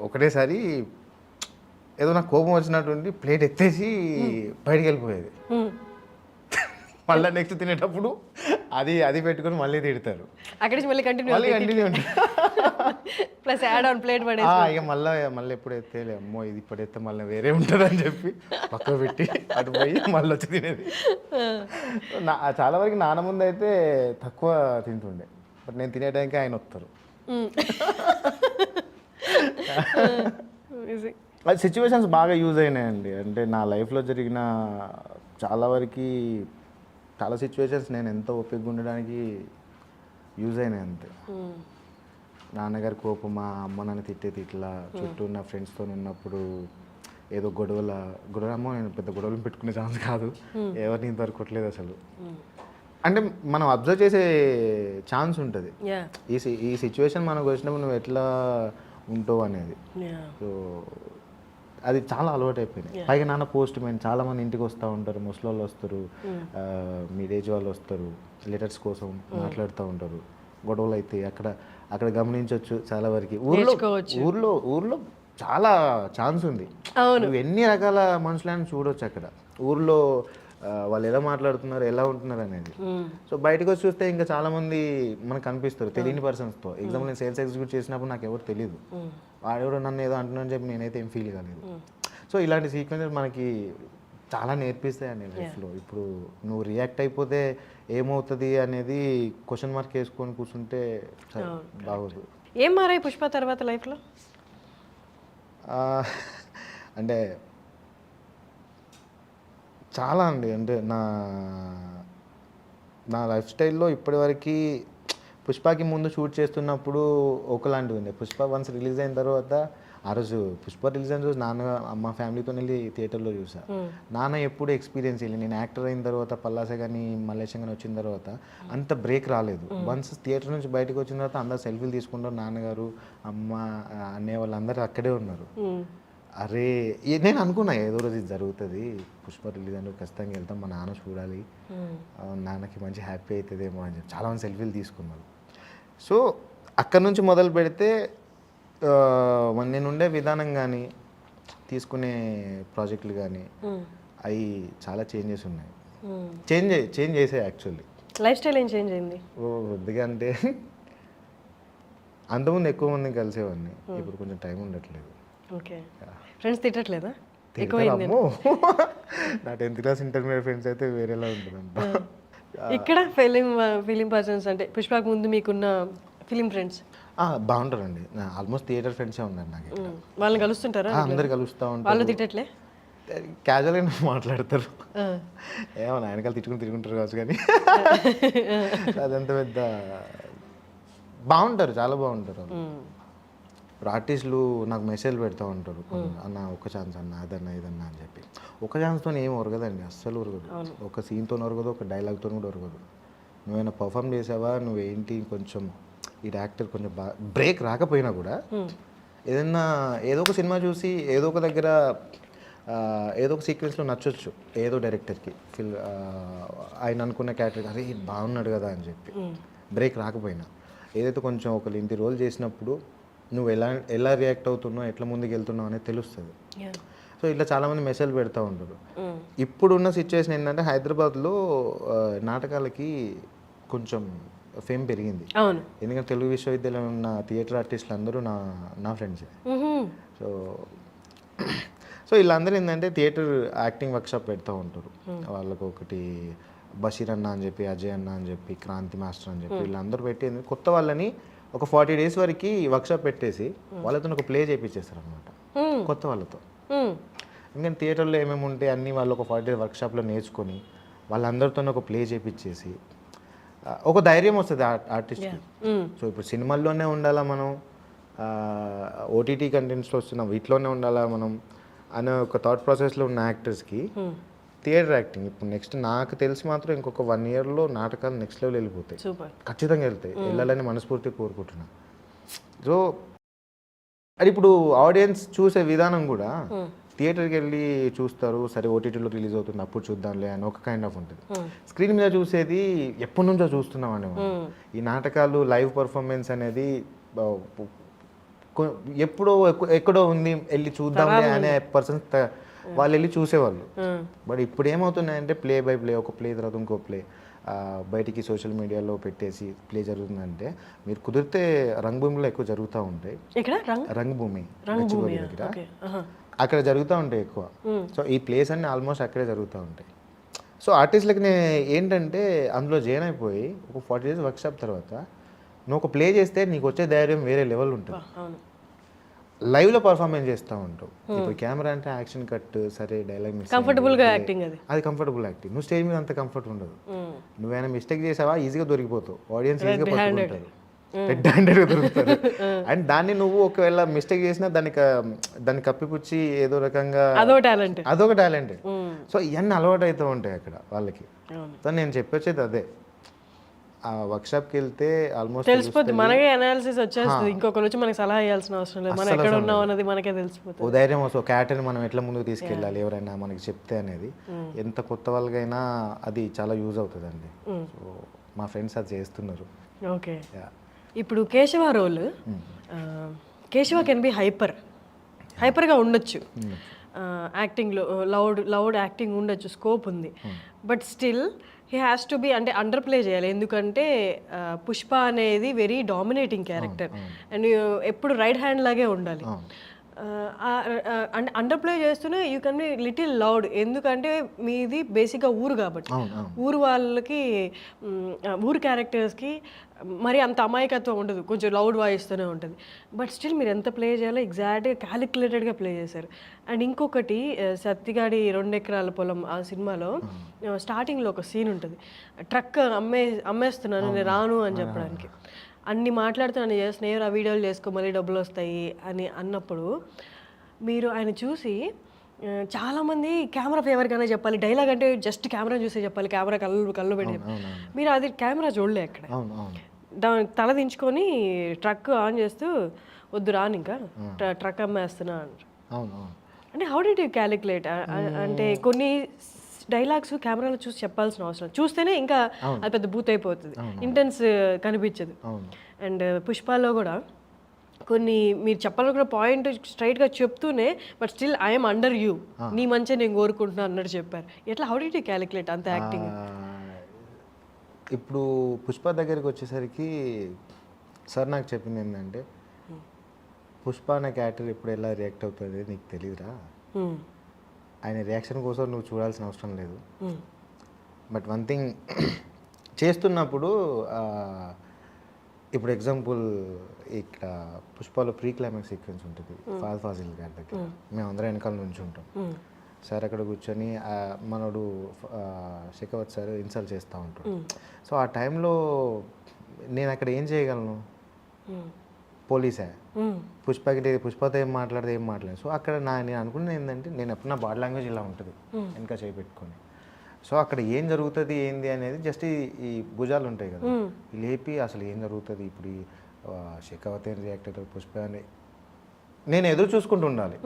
ఒకటేసారి ఏదో నాకు కోపం వచ్చినటువంటి ప్లేట్ ఎత్తేసి బయటికి వెళ్ళిపోయేది. మళ్ళీ నెక్స్ట్ తినేటప్పుడు అది పెట్టుకొని మళ్ళీ తిడతారు. అక్కడి నుంచి మళ్ళీ continue plus add on plate పడే ఇక మళ్ళీ ఎప్పుడు ఎత్తేలే, అమ్మో ఇది ఇప్పుడు ఎత్తే మళ్ళీ వేరే ఉంటుంది అని చెప్పి పక్క పెట్టి అటు పోయి మళ్ళీ వచ్చి తినేది. చాలా వరకు నాన్న ముందు అయితే తక్కువ తింటుండే, బట్ నేను తినే టైంకి ఆయన వస్తారు. అది సిచ్యువేషన్స్ బాగా యూజ్ అయినాయండి. అంటే నా లైఫ్లో జరిగిన చాలా సిచ్యువేషన్స్ నేను ఎంతో ఓపికగా ఉండడానికి యూజ్ అయినాయి అంతే. నాన్నగారి కోపమా, అమ్మ నన్ను తిట్లా, చుట్టూ ఉన్న ఫ్రెండ్స్తో ఉన్నప్పుడు ఏదో గొడవలమ్మో, నేను పెద్ద గొడవలు పెట్టుకునే ఛాన్స్ కాదు, ఎవరిని ఇంతవరకు కొట్టలేదు అసలు. అంటే మనం అబ్జర్వ్ చేసే ఛాన్స్ ఉంటుంది, ఈ సిచ్యువేషన్ మనకు వచ్చినప్పుడు నువ్వు ఎట్లా ఉంటావు అనేది. సో అది చాలా అలవాటు అయిపోయింది. పైగా నాన్న పోస్ట్ మ్యాన్, చాలా మంది ఇంటికి వస్తూ ఉంటారు, ముసలి వాళ్ళు వస్తారు, మిడ్ ఏజ్ వాళ్ళు వస్తారు, లెటర్స్ కోసం మాట్లాడుతూ ఉంటారు, గొడవలు అయితే అక్కడ గమనించవచ్చు. చాలా వరకు ఊర్లో చాలా ఛాన్స్ ఉంది, నువ్వు ఎన్ని రకాల మనుషులను చూడవచ్చు అక్కడ ఊర్లో, వాళ్ళు ఎలా మాట్లాడుతున్నారు, ఎలా ఉంటున్నారు అనేది. సో బయటకు వచ్చి చూస్తే ఇంకా చాలా మంది మనకు కనిపిస్తారు తెలియని పర్సన్స్తో. ఎగ్జాంపుల్ నేను సేల్స్ ఎగ్జిక్యూట్ చేసినప్పుడు నాకు ఎవరు తెలియదు, వాడెవరో నన్ను ఏదో అంటున్నాను చెప్పి నేనైతే ఏం ఫీల్ కాలేదు. సో ఇలాంటి సీక్వెన్సెస్ మనకి చాలా నేర్పిస్తాయండి లైఫ్లో. ఇప్పుడు నువ్వు రియాక్ట్ అయిపోతే ఏమవుతుంది అనేది క్వశ్చన్ మార్క్ వేసుకొని కూర్చుంటే బాగోదు. ఏం మారాయి పుష్ప తర్వాత లైఫ్లో? అంటే చాలా అండి. అంటే నా లైఫ్ స్టైల్లో ఇప్పటివరకు పుష్పకి ముందు షూట్ చేస్తున్నప్పుడు ఒకలాంటివి ఉంది. పుష్ప వన్స్ రిలీజ్ అయిన తర్వాత, ఆ రోజు పుష్ప రిలీజ్ అయిన రోజు మా ఫ్యామిలీతో వెళ్ళి థియేటర్లో చూసా. నాన్న ఎప్పుడు ఎక్స్పీరియన్స్ వెళ్ళి, నేను యాక్టర్ అయిన తర్వాత పల్లాసే కానీ మల్లేశం కానీ వచ్చిన తర్వాత అంత బ్రేక్ రాలేదు. వన్స్ థియేటర్ నుంచి బయటకు వచ్చిన తర్వాత అందరు సెల్ఫీలు తీసుకుంటారు, నాన్నగారు, అమ్మ, అన్నయ్య వాళ్ళందరూ అక్కడే ఉన్నారు. అరే నేను అనుకున్నా ఏదో రోజు ఇది జరుగుతుంది, పుష్ప రిలీజ్ అంటే ఖచ్చితంగా వెళ్తాం, మా నాన్న చూడాలి, నాన్నకి మంచి హ్యాపీ అవుతుందేమో అని చెప్పి చాలామంది సెల్ఫీలు తీసుకున్నారు. సో అక్కడ నుంచి మొదలు పెడితే నేను ఉండే విధానం కానీ, తీసుకునే ప్రాజెక్టులు కానీ అవి చాలా చేంజెస్ ఉన్నాయి. చేంజ్ చేసాయి యాక్చువల్లీ. లైఫ్ స్టైల్ ఏం చేంజ్ అయింది? కొద్దిగా అంటే అంతకుముందు ఎక్కువ మందిని కలిసేవాడిని, ఇప్పుడు కొంచెం టైం ఉండట్లేదు. ఓకే, ఫ్రెండ్స్ తిట్టట్లేదా? నా 10th క్లాస్ ఇంటర్మీడియట్ ఫ్రెండ్స్ అయితే వేరేలా ఉంటుందంట. ఇక్కడ ఫిలిం పర్సన్స్ అంటే పుష్పకు ముందు మీకున్న ఫిలిం ఫ్రెండ్స్ బాగుంటారండి. ఆల్మోస్ట్ థియేటర్ ఫ్రెండ్సే ఉన్నారు నాకు. వాళ్ళని కలుస్తుంటారా? అందరు కలుస్తూ ఉంటారు. వాళ్ళు తిట్టట్లే? క్యాజువల్గా మాట్లాడతారు, ఏమో ఆయనకాలు తిట్టుకుంటారు కావచ్చు, కానీ అదంతా పెద్ద బాగుంటారు, చాలా బాగుంటారు. ఇప్పుడు ఆర్టిస్టులు నాకు మెసేజ్లు పెడతా ఉంటారు, అన్న ఒక ఛాన్స్ అన్న, అదన్నా ఇదన్నా అని చెప్పి. ఒక ఛాన్స్తో ఏం ఒరగదండి, అస్సలు ఒరగదు. ఒక సీన్తో ఒరగదు, ఒక డైలాగ్తో కూడా ఒరగదు. నువ్వేమైనా పర్ఫామ్ చేసావా, నువ్వేంటి కొంచెం ఈ యాక్టర్ కొంచెం బ్రేక్ రాకపోయినా కూడా ఏదో ఒక సినిమా చూసి ఏదో ఒక దగ్గర ఏదో ఒక సీక్వెన్స్లో నచ్చొచ్చు ఏదో డైరెక్టర్కి, ఆయన అనుకున్న క్యారెక్టర్ అరే బాగున్నాడు కదా అని చెప్పి. బ్రేక్ రాకపోయినా ఏదైతే కొంచెం ఒక ఇంటి రోల్ చేసినప్పుడు నువ్వు ఎలా రియాక్ట్ అవుతున్నావు, ఎట్లా ముందుకు వెళ్తున్నావు అనేది తెలుస్తుంది. సో ఇట్లా చాలామంది మెసేజ్ పెడతా ఉంటారు. ఇప్పుడున్న సిచ్యువేషన్ ఏంటంటే హైదరాబాద్లో నాటకాలకి కొంచెం ఫేమ్ పెరిగింది. అవును. ఎందుకంటే తెలుగు విశ్వవిద్యాలయంలో ఉన్న థియేటర్ ఆర్టిస్టులు అందరూ నా ఫ్రెండ్సే. సో సో వీళ్ళందరూ ఏంటంటే థియేటర్ యాక్టింగ్ వర్క్షాప్ పెడతా ఉంటారు. వాళ్ళకు ఒకటి బషీర్ అన్న అని చెప్పి, అజయ్ అన్న అని చెప్పి, క్రాంతి మాస్టర్ అని చెప్పి వీళ్ళందరూ పెట్టి కొత్త వాళ్ళని ఒక 40 days వరకు వర్క్షాప్ పెట్టేసి వాళ్ళతో ఒక ప్లే చేయించేస్తారు అనమాట కొత్త వాళ్ళతో. ఎందుకంటే థియేటర్లో ఏమేమి ఉంటే అన్నీ వాళ్ళు ఒక 40 days వర్క్షాప్లో నేర్చుకొని వాళ్ళందరితో ఒక ప్లే చేయించేసి ఒక ధైర్యం వస్తుంది ఆర్టిస్ట్కి. సో ఇప్పుడు సినిమాల్లోనే ఉండాలా మనం, ఓటీటీ కంటెంట్స్లో వస్తున్నాం వీటిలోనే ఉండాలా మనం అనే ఒక థాట్ ప్రాసెస్లో ఉన్న యాక్టర్స్కి థియేటర్ యాక్టింగ్ ఇప్పుడు నెక్స్ట్ నాకు తెలిసి మాత్రం ఇంకొక 1 yearలో నాటకాలు నెక్స్ట్ లెవెల్ వెళ్ళిపోతాయి. ఖచ్చితంగా వెళ్ళాలని మనస్ఫూర్తిగా కోరుకుంటున్నాను. సో అది ఇప్పుడు ఆడియన్స్ చూసే విధానం కూడా థియేటర్కి వెళ్ళి చూస్తారు, సరే ఓటీటీలో రిలీజ్ అవుతుంది అప్పుడు చూద్దాంలే అని ఒక కైండ్ ఆఫ్ ఉంటుంది. స్క్రీన్ మీద చూసేది ఎప్పటి నుంచో చూస్తున్నాం అండి. ఈ నాటకాలు లైవ్ పర్ఫార్మెన్స్ అనేది ఎప్పుడో ఎక్కడో ఉంది వెళ్ళి చూద్దాంలే అనే పర్సన్స్ వాళ్ళు వెళ్ళి చూసేవాళ్ళు. బట్ ఇప్పుడు ఏమవుతున్నాయంటే ప్లే బై ప్లే, ఒక ప్లే తర్వాత ఇంకో ప్లే బయటికి సోషల్ మీడియాలో పెట్టేసి ప్లే జరుగుతుందంటే మీరు కుదిరితే రంగభూమిలో ఎక్కువ జరుగుతూ ఉంటాయి. రంగభూమి దగ్గర అక్కడ జరుగుతూ ఉంటాయి ఎక్కువ. సో ఈ ప్లేస్ అన్నీ ఆల్మోస్ట్ అక్కడే జరుగుతూ ఉంటాయి. సో ఆర్టిస్ట్లకి ఏంటంటే అందులో జాయిన్ అయిపోయి ఒక 40 days వర్క్షాప్ తర్వాత నువ్వు ఒక ప్లే చేస్తే నీకు వచ్చే ధైర్యం వేరే లెవెల్ ఉంటుంది. లైవ్లో పర్ఫార్మెన్స్ చేస్తూ ఉంటావు. ఇప్పుడు కెమెరా అంటే యాక్షన్ కట్, సరే డైలాగ్ మిస్, కంఫర్టబుల్గా యాక్టింగ్, అది కంఫర్టబుల్ యాక్టింగ్. నువ్వు స్టేజ్ మీద అంత కంఫర్ట్ ఉండదు. నువ్వేమైనా మిస్టేక్ చేసావా ఈజీగా దొరికిపోతావు, ఆడియన్స్ ఈజీగా పట్టుకుంటారు, రెడ్ హ్యాండెడ్గా దొరుకుతారు. అండ్ దాన్ని నువ్వు ఒకవేళ మిస్టేక్ చేసినా దాన్ని కప్పిపుచ్చి ఏదో రకంగా అదొక టాలెంట్. సో ఇవన్నీ అలవాటు అవుతూ ఉంటాయి అక్కడ వాళ్ళకి. సో నేను చెప్పొచ్చేది అదే, ఆ వర్క్షాప్కి వెళ్తే ఆల్మోస్ట్ తెలిసిపోద్ది, మనకే అనాలిసిస్ వచ్చేస్తుంది, ఇంకొకరు వచ్చి మనకి సలహా ఇవ్వాల్సిన అవసరం లేదు, మనం ఎక్కడ ఉన్నాం అన్నది మనకే తెలిసిపోతుంది. ఓ ధైర్యం వస్తుంది, ఒక క్యారెక్టర్ని మనం ఎట్లా ముందుకు తీసుకెళ్ళాలి ఎవరైనా మనకి చెప్తే అనేది ఎంత కొత్త వాళ్ళకైనా అది చాలా యూజ్ అవుతుందండి. సో మా ఫ్రెండ్స్ అది చేస్తున్నారు. ఓకే, ఇప్పుడు Keshava role, Keshava can be హైపర్గా ఉండొచ్చు యాక్టింగ్లో, లౌడ్ యాక్టింగ్ ఉండొచ్చు, స్కోప్ ఉంది. But still he has to be, అంటే అండర్ ప్లే చేయాలి. ఎందుకంటే పుష్ప అనేది వెరీ డామినేటింగ్ క్యారెక్టర్ అండ్ ఎప్పుడు రైట్ హ్యాండ్ లాగే ఉండాలి. అండ్ అండర్ ప్లే చేస్తూనే you can be little loud, ఎందుకంటే మీది బేసిక్గా ఊరు కాబట్టి ఊరు వాళ్ళకి, ఊరు క్యారెక్టర్స్కి మరి అంత అమాయకత్వం ఉండదు, కొంచెం లౌడ్ వాయిస్తూనే ఉంటుంది. బట్ స్టిల్ మీరు ఎంత ప్లే చేయాలో ఎగ్జాక్ట్గా క్యాలిక్యులేటెడ్గా ప్లే చేశారు. అండ్ ఇంకొకటి సత్తిగాడి 2 ఎకరాల పొలం ఆ సినిమాలో స్టార్టింగ్లో ఒక సీన్ ఉంటుంది, ట్రక్ అమ్మేస్తున్నాను నేను రాను అని చెప్పడానికి. అన్ని మాట్లాడుతున్నాను చేస్తున్నాయి, ఆ వీడియోలు చేసుకో మళ్ళీ డబ్బులు వస్తాయి అని అన్నప్పుడు మీరు ఆయన చూసి చాలామంది కెమెరా ఫేవర్గానే చెప్పాలి, డైలాగ్ అంటే జస్ట్ కెమెరా చూసే చెప్పాలి, కెమెరా కళ్ళు పెట్టి, మీరు అది కెమెరా చూడలే అక్కడ. దాని తల దించుకొని ట్రక్ ఆన్ చేస్తూ వద్దు రాను ఇంకా ట్రక్ అమ్మేస్తున్నా అంటే హౌ డిడ్ యూ క్యాలిక్యులేట్? అంటే కొన్ని డైలాగ్స్ కెమెరాలో చూసి చెప్పాల్సిన అవసరం, చూస్తేనే ఇంకా అది పెద్ద బూత్ అయిపోతుంది, ఇంటెన్స్ కనిపించదు. అండ్ పుష్పలో కూడా కొన్ని మీరు చెప్పాలనుకున్న పాయింట్ స్ట్రైట్గా చెప్తూనే but still I'm under you, నీ మంచి నేను కోరుకుంటున్నాను అన్నట్టు చెప్పారు. ఎట్లా, హౌ డిడ్ యూ క్యాలిక్యులేట్ అంత యాక్టింగ్? ఇప్పుడు పుష్ప దగ్గరికి వచ్చేసరికి సార్ నాకు చెప్పింది ఏంటంటే, పుష్ప అనే క్యారెక్టర్ ఇప్పుడు ఎలా రియాక్ట్ అవుతుంది నీకు తెలియదురా, ఆయన రియాక్షన్ కోసం నువ్వు చూడాల్సిన అవసరం లేదు. బట్ వన్ థింగ్ చేస్తున్నప్పుడు ఇప్పుడు ఎగ్జాంపుల్ ఇక్కడ పుష్పలో ప్రీ క్లైమాక్స్ సీక్వెన్స్ ఉంటుంది ఫాద్ ఫాజిల్ గారి దగ్గర, మేము అందరం వెనకాల నుంచి ఉంటాం. సార్ అక్కడ కూర్చొని మనోడు శేఖవత్ సార్ ఇన్సల్ట్ చేస్తూ ఉంటాడు. సో ఆ టైంలో నేను అక్కడ ఏం చేయగలను, పోలీసే, పుష్పతో ఏం మాట్లాడలేదు. సో అక్కడ నేను అనుకున్నది ఏంటంటే, నేను ఎప్పుడు నా బాడీ లాంగ్వేజ్ ఇలా ఉంటుంది వెనక చేపెట్టుకొని, సో అక్కడ ఏం జరుగుతుంది ఏంది అనేది జస్ట్ ఈ భుజాలు ఉంటాయి కదా, లేపి అసలు ఏం జరుగుతుంది ఇప్పుడు ఈ శేఖవత్ ఏం రియాక్ట్ అవుతుంది, పుష్ప అని నేను ఎదురు చూసుకుంటూ ఉండాలి.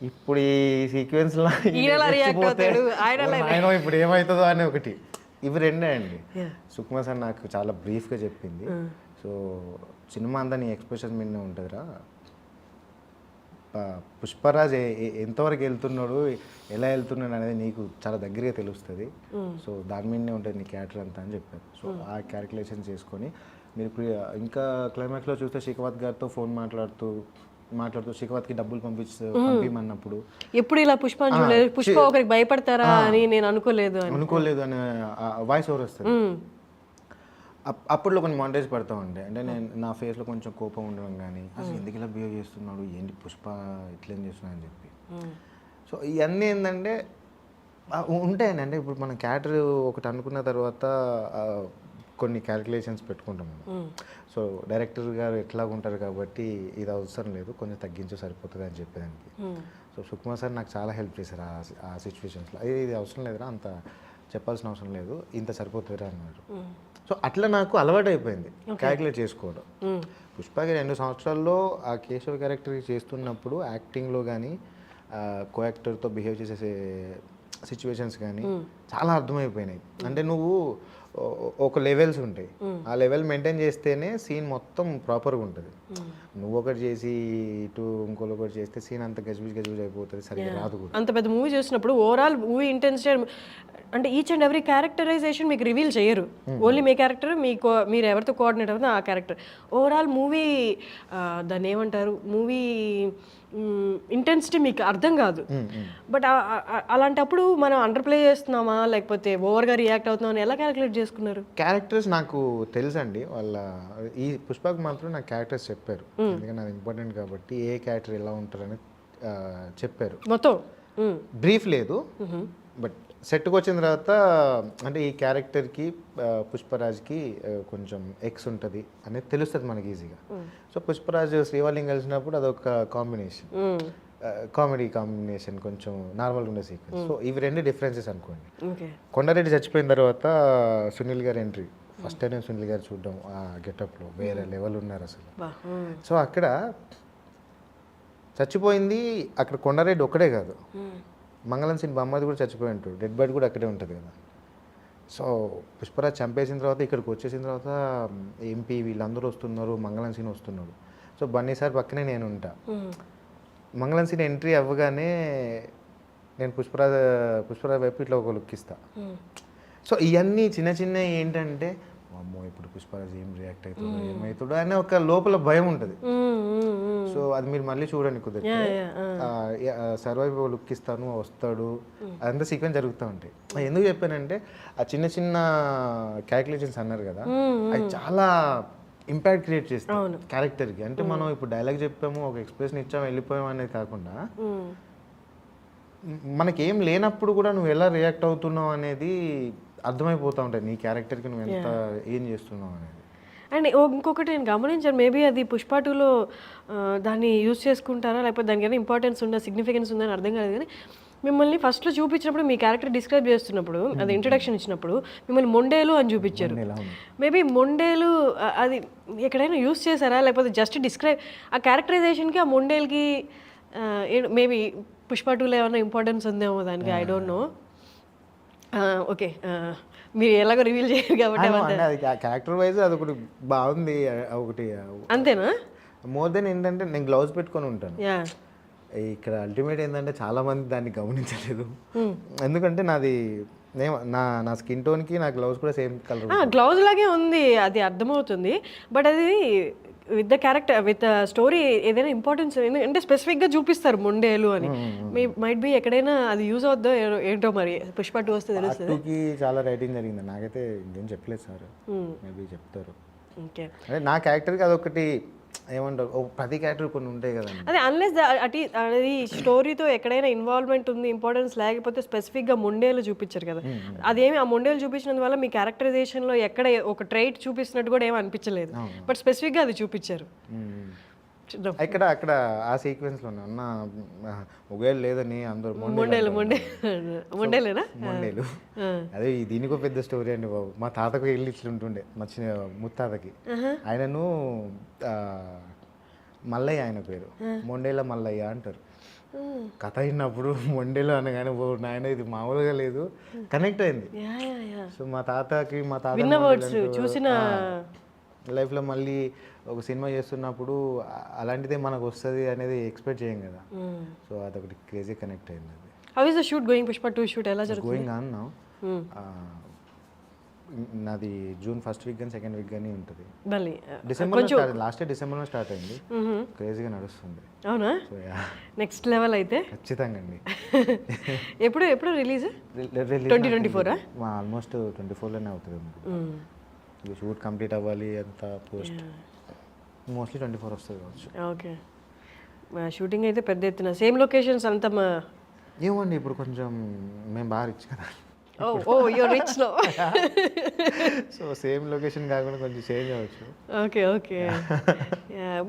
ఇప్పుడు ఈ సీక్వెన్స్లో ఆయన ఇప్పుడు ఏమవుతుందో అని ఒకటి, ఇవి రెండే అండి. సుకుమార్ సార్ నాకు చాలా బ్రీఫ్గా చెప్పింది. సో సినిమా అంతా నీ ఎక్స్ప్రెషన్ మీదనే ఉంటుందిరా, పుష్పరాజ్ ఎంతవరకు వెళ్తున్నాడు, ఎలా వెళ్తున్నాడు అనేది నీకు చాలా దగ్గరగా తెలుస్తుంది. సో దాని మీదనే ఉంటుంది నీ క్యారెక్టర్ అంతా అని చెప్పారు. సో ఆ క్యాలిక్యులేషన్ చేసుకొని మీరు ఇంకా క్లైమాక్స్లో చూస్తే శిఖవత్ గారితో ఫోన్ మాట్లాడుతూ శిఖవత్కి డబ్బులు పంపించమన్నప్పుడు ఎప్పుడు ఇలా పుష్పని చూడలేదు, పుష్ప ఒకరికి భయపడతారా అని నేను అనుకోలేదు అనే వాయిస్ ఓవర్ వస్తుంది. అప్పట్లో కొన్ని మాంటేజ్ పడతా ఉండే, అంటే నేను నా ఫేస్లో కొంచెం కోపం ఉండడం కానీ, అసలు ఎందుకు ఇలా బిహేవ్ చేస్తున్నాడు, ఏంటి పుష్ప ఇట్లేం చేస్తున్నా అని చెప్పి. సో ఇవన్నీ ఏంటంటే ఉంటాయండి. అంటే ఇప్పుడు మనం క్యారెక్టర్ ఒకటి అనుకున్న తర్వాత కొన్ని క్యాలిక్యులేషన్స్ పెట్టుకుంటాం మనం. సో డైరెక్టర్ గారు ఎట్లా ఉంటారు కాబట్టి ఇది అవసరం లేదు, కొంచెం తగ్గించు సరిపోతుంది అని చెప్పేదానికి. సో సుకుమార్ సార్ నాకు చాలా హెల్ప్ చేశారు ఆ సిచ్యువేషన్స్లో. ఇది అవసరం లేదురా, అంత చెప్పాల్సిన అవసరం లేదు, ఇంత సరిపోతుందిరా అన్నారు. సో అట్లా నాకు అలవాటు అయిపోయింది క్యాలిక్యులేట్ చేసుకోవడం. పుష్పకి 2 సంవత్సరాల్లో ఆ కేశవ్ క్యారెక్టర్ చేస్తున్నప్పుడు యాక్టింగ్లో కానీ కో యాక్టర్తో బిహేవ్ చేసే సిచ్యువేషన్స్ కానీ చాలా అర్థమైపోయినాయి. అంటే నువ్వు ఒక లెవెల్స్ ఉంటాయి, ఆ లెవెల్ మెయింటైన్ చేస్తేనే సీన్ మొత్తం ప్రాపర్గా ఉంటుంది. నువ్వు ఒకటి చేసి ఇటు ఇంకోటి ఒకటి చేస్తే సీన్ అంత గజిబిజ్ అయిపోతుంది, సరిగ్గా రాదు కూడా. అంత పెద్ద మూవీ చేసినప్పుడు ఓవరాల్ మూవీ ఇంటెన్సిటీ అంటే ఈచ్ అండ్ ఎవ్రీ క్యారెక్టరైజేషన్ మీకు రివీల్ చేయరు. ఓన్లీ మీ క్యారెక్టర్, మీరు ఎవరితో కోఆర్డినేట్ అవుతుందో ఆ క్యారెక్టర్. ఓవరాల్ మూవీ దాన్ని ఏమంటారు, మూవీ ఇంటెన్సిటీ మీకు అర్థం కాదు. బట్ అలాంటప్పుడు మనం అండర్ ప్లే చేస్తున్నామా లేకపోతే ఓవర్గా రియాక్ట్ అవుతున్నామా ఎలా క్యాలిక్యులేట్ చేసుకున్నారు? క్యారెక్టర్స్ నాకు తెలుసండి, వాళ్ళ ఈ పుష్పకు మాత్రం నాకు క్యారెక్టర్స్ చెప్పారు, ఎందుకంటే అది ఇంపార్టెంట్ కాబట్టి ఏ క్యారెక్టర్ ఎలా ఉంటారని చెప్పారు. మొత్తం బ్రీఫ్ లేదు, బట్ సెట్కి వచ్చిన తర్వాత అంటే ఈ క్యారెక్టర్కి పుష్పరాజ్కి కొంచెం ఎక్స్ ఉంటుంది అనేది తెలుస్తుంది మనకి ఈజీగా. సో పుష్పరాజ్ శ్రీవాలిని కలిసినప్పుడు అదొక కాంబినేషన్, కామెడీ కాంబినేషన్, కొంచెం నార్మల్గా ఉండే సీక్వెన్స్. సో ఇవి 2 డిఫరెన్సెస్ అనుకోండి. కొండారెడ్డి చచ్చిపోయిన తర్వాత సునీల్ గారి ఎంట్రీ, ఫస్ట్ టైం సునీల్ గారు చూడడం ఆ గెటప్లో వేరే లెవెల్ ఉన్నారు అసలు. సో అక్కడ చచ్చిపోయింది, అక్కడ కొండారెడ్డి ఒక్కడే కాదు, మంగళం సీన్ బొమ్మది కూడా చచ్చిపోయి ఉంటాడు, డెడ్ బాడీ కూడా అక్కడే ఉంటుంది కదా. సో పుష్పరాజ్ చంపేసిన తర్వాత ఇక్కడికి వచ్చేసిన తర్వాత ఎంపీ వీళ్ళందరూ వస్తున్నారు, మంగళం సీన్ వస్తున్నాడు. సో బన్నీ సార్ పక్కనే నేను ఉంటా. మంగళం సీన్ ఎంట్రీ అవ్వగానే నేను పుష్పరాజ్ వైపు ఇట్లా ఒక లుక్ ఇస్తా. సో ఇవన్నీ చిన్న ఏంటంటే అమ్మో ఇప్పుడు పుష్పరాజ్ ఏం రియాక్ట్ అవుతుందో ఏమవుతుందో అనే ఒక లోపల భయం ఉంటుంది. సో అది మీరు మళ్ళీ చూడండి కుదిరితే, సర్వైవ్ లుక్ ఇస్తాను వస్తాడు, అదంతా సీక్వెన్స్ జరుగుతూ ఉంటాయి. ఎందుకు చెప్పానంటే ఆ చిన్న క్యాలిక్యులేషన్స్ అన్నారు కదా, అది చాలా ఇంపాక్ట్ క్రియేట్ చేస్తాం క్యారెక్టర్కి. అంటే మనం ఇప్పుడు డైలాగ్ చెప్పాము, ఒక ఎక్స్ప్రెషన్ ఇచ్చాము, వెళ్ళిపోయాము అనేది కాకుండా మనకి ఏం లేనప్పుడు కూడా నువ్వు ఎలా రియాక్ట్ అవుతున్నావు అనేది అర్థమైపోతూ ఉంటాయి, నీ క్యారెక్టర్కి నువ్వు ఎంత ఏం చేస్తున్నావు అనేది. అండ్ ఇంకొకటి నేను గమనించాను, మేబీ అది పుష్ప 2లో దాన్ని యూజ్ చేసుకుంటారా లేకపోతే దానికి ఏమైనా ఇంపార్టెన్స్ ఉందా, సిగ్నిఫికెన్స్ ఉందని అర్థం కాలేదు. కానీ మిమ్మల్ని ఫస్ట్లో చూపించినప్పుడు మీ క్యారెక్టర్ డిస్క్రైబ్ చేస్తున్నప్పుడు, అది ఇంట్రడక్షన్ ఇచ్చినప్పుడు మిమ్మల్ని మొండేలు అని చూపించారు. మేబీ మొండేలు అది ఎక్కడైనా యూజ్ చేశారా లేకపోతే జస్ట్ డిస్క్రైబ్ ఆ క్యారెక్టరైజేషన్కి ఆ మొండేలకి మేబీ పుష్ప 2లో ఏమైనా ఇంపార్టెన్స్ ఉందేమో దానికి, ఐ డోంట్ నో. ఓకే, మీరు ఎలాగో రివీల్ చేయరు కాబట్టి అది క్యారెక్టర్ వైజ్ అది ఒకటి బాగుంది, ఒకటి అంతేనా. మోర్ దెన్ ఏంటంటే నేను గ్లౌజ్ పెట్టుకొని ఉంటాను ఇక్కడ. అల్టిమేట్ ఏంటంటే చాలా మంది దాన్ని గమనించలేదు, ఎందుకంటే నాది నా స్కిన్ టోన్కి నా గ్లౌజ్ కూడా సేమ్ కలర్, గ్లౌజ్ లాగే ఉంది, అది అర్థమవుతుంది. బట్ అది with the character with story ఏదైనా ఇంపార్టెన్స్ అంటే స్పెసిఫిక్గా చూపిస్తారు మొండేలు అని. మైట్ బి ఎక్కడైనా అది యూజ్ అవుద్దో ఏంటో, మరి పుష్ప 2 వస్తే తెలుస్తుంది. చాలా రైటింగ్ జరిగింది, నాకైతే ఇంకేం చెప్పలేదు సార్, మేబీ చెప్తారు. ఓకే, అంటే నా క్యారెక్టర్కి అదొకటి ఏమంటారు, ప్రతి క్యారెక్టర్ కొన్ని ఉంటాయి కదా. అదే అన్లెస్ అది స్టోరీతో ఎక్కడైనా ఇన్వాల్వ్మెంట్ ఉంది, ఇంపార్టెన్స్ లేకపోతే స్పెసిఫిక్గా మొండేలు చూపించారు కదా. అదేమి ఆ మొండేలు చూపించినందువల్ల మీ క్యారెక్టరైజేషన్లో ఎక్కడ ఒక ట్రైట్ చూపిస్తున్నట్టు కూడా ఏమి అనిపించలేదు, బట్ స్పెసిఫిక్గా అది చూపించారు. అక్కడ ఆ సీక్వెన్స్లో అన్న ఒకవేళ లేదని అందరూ మొండేలేనా మొండేలు. అదే దీనికో పెద్ద స్టోరీ అండి బాబు. మా తాతకు ఇల్లు ఇట్లుంటుండే, మా ముత్తాతకి. ఆయనను మల్లయ్య, ఆయన పేరు మొండేల మల్లయ్య అంటారు. కథ అయినప్పుడు మొండేలు అనగానే నాయన ఇది మామూలుగా లేదు, కనెక్ట్ అయింది. సో మా తాతకి చూసిన లైఫ్లో మళ్ళీ ఒక సినిమా చేస్తున్నప్పుడు అలాంటిదే మనకు వస్తుంది అనేది ఎక్స్పెక్ట్ చేయం కదా. సో అదొకటి క్రేజీ కనెక్ట్ అయింది. అది how is the shoot going? Pushpa 2 shoot ఎలా జరుగుతుంది? Going on now. నాది జూన్ ఫస్ట్ వీక్ కానీ సెకండ్ వీక్ కానీ ఉంటుంది. మళ్ళీ డిసెంబర్ లాస్ట్ డిసెంబర్లో స్టార్ట్ అయింది. క్రేజీగా నడుస్తుంది. అవునా? నెక్స్ట్ లెవెల్ అయితే ఖచ్చితంగా అండి. ఎప్పుడు ఎప్పుడు రిలీజ్? 2024 ఆల్మోస్ట్ 24లోనే అవుతుంది. షూట్ కంప్లీట్ అవ్వాలి అంతా పోస్ట్ మోస్ట్లీ 24 వస్తుంది కావచ్చు. ఓకే. షూటింగ్ అయితే పెద్ద ఎత్తున సేమ్ లొకేషన్స్ అంతా ఏమండి ఇప్పుడు కొంచెం మేము బాగా రిచ్ కదా. ఓ యూర్ రిచ్ లో. సో సేమ్ లొకేషన్ కాకుండా కొంచెం చేంజ్ అవ్వచ్చు. Okay okay.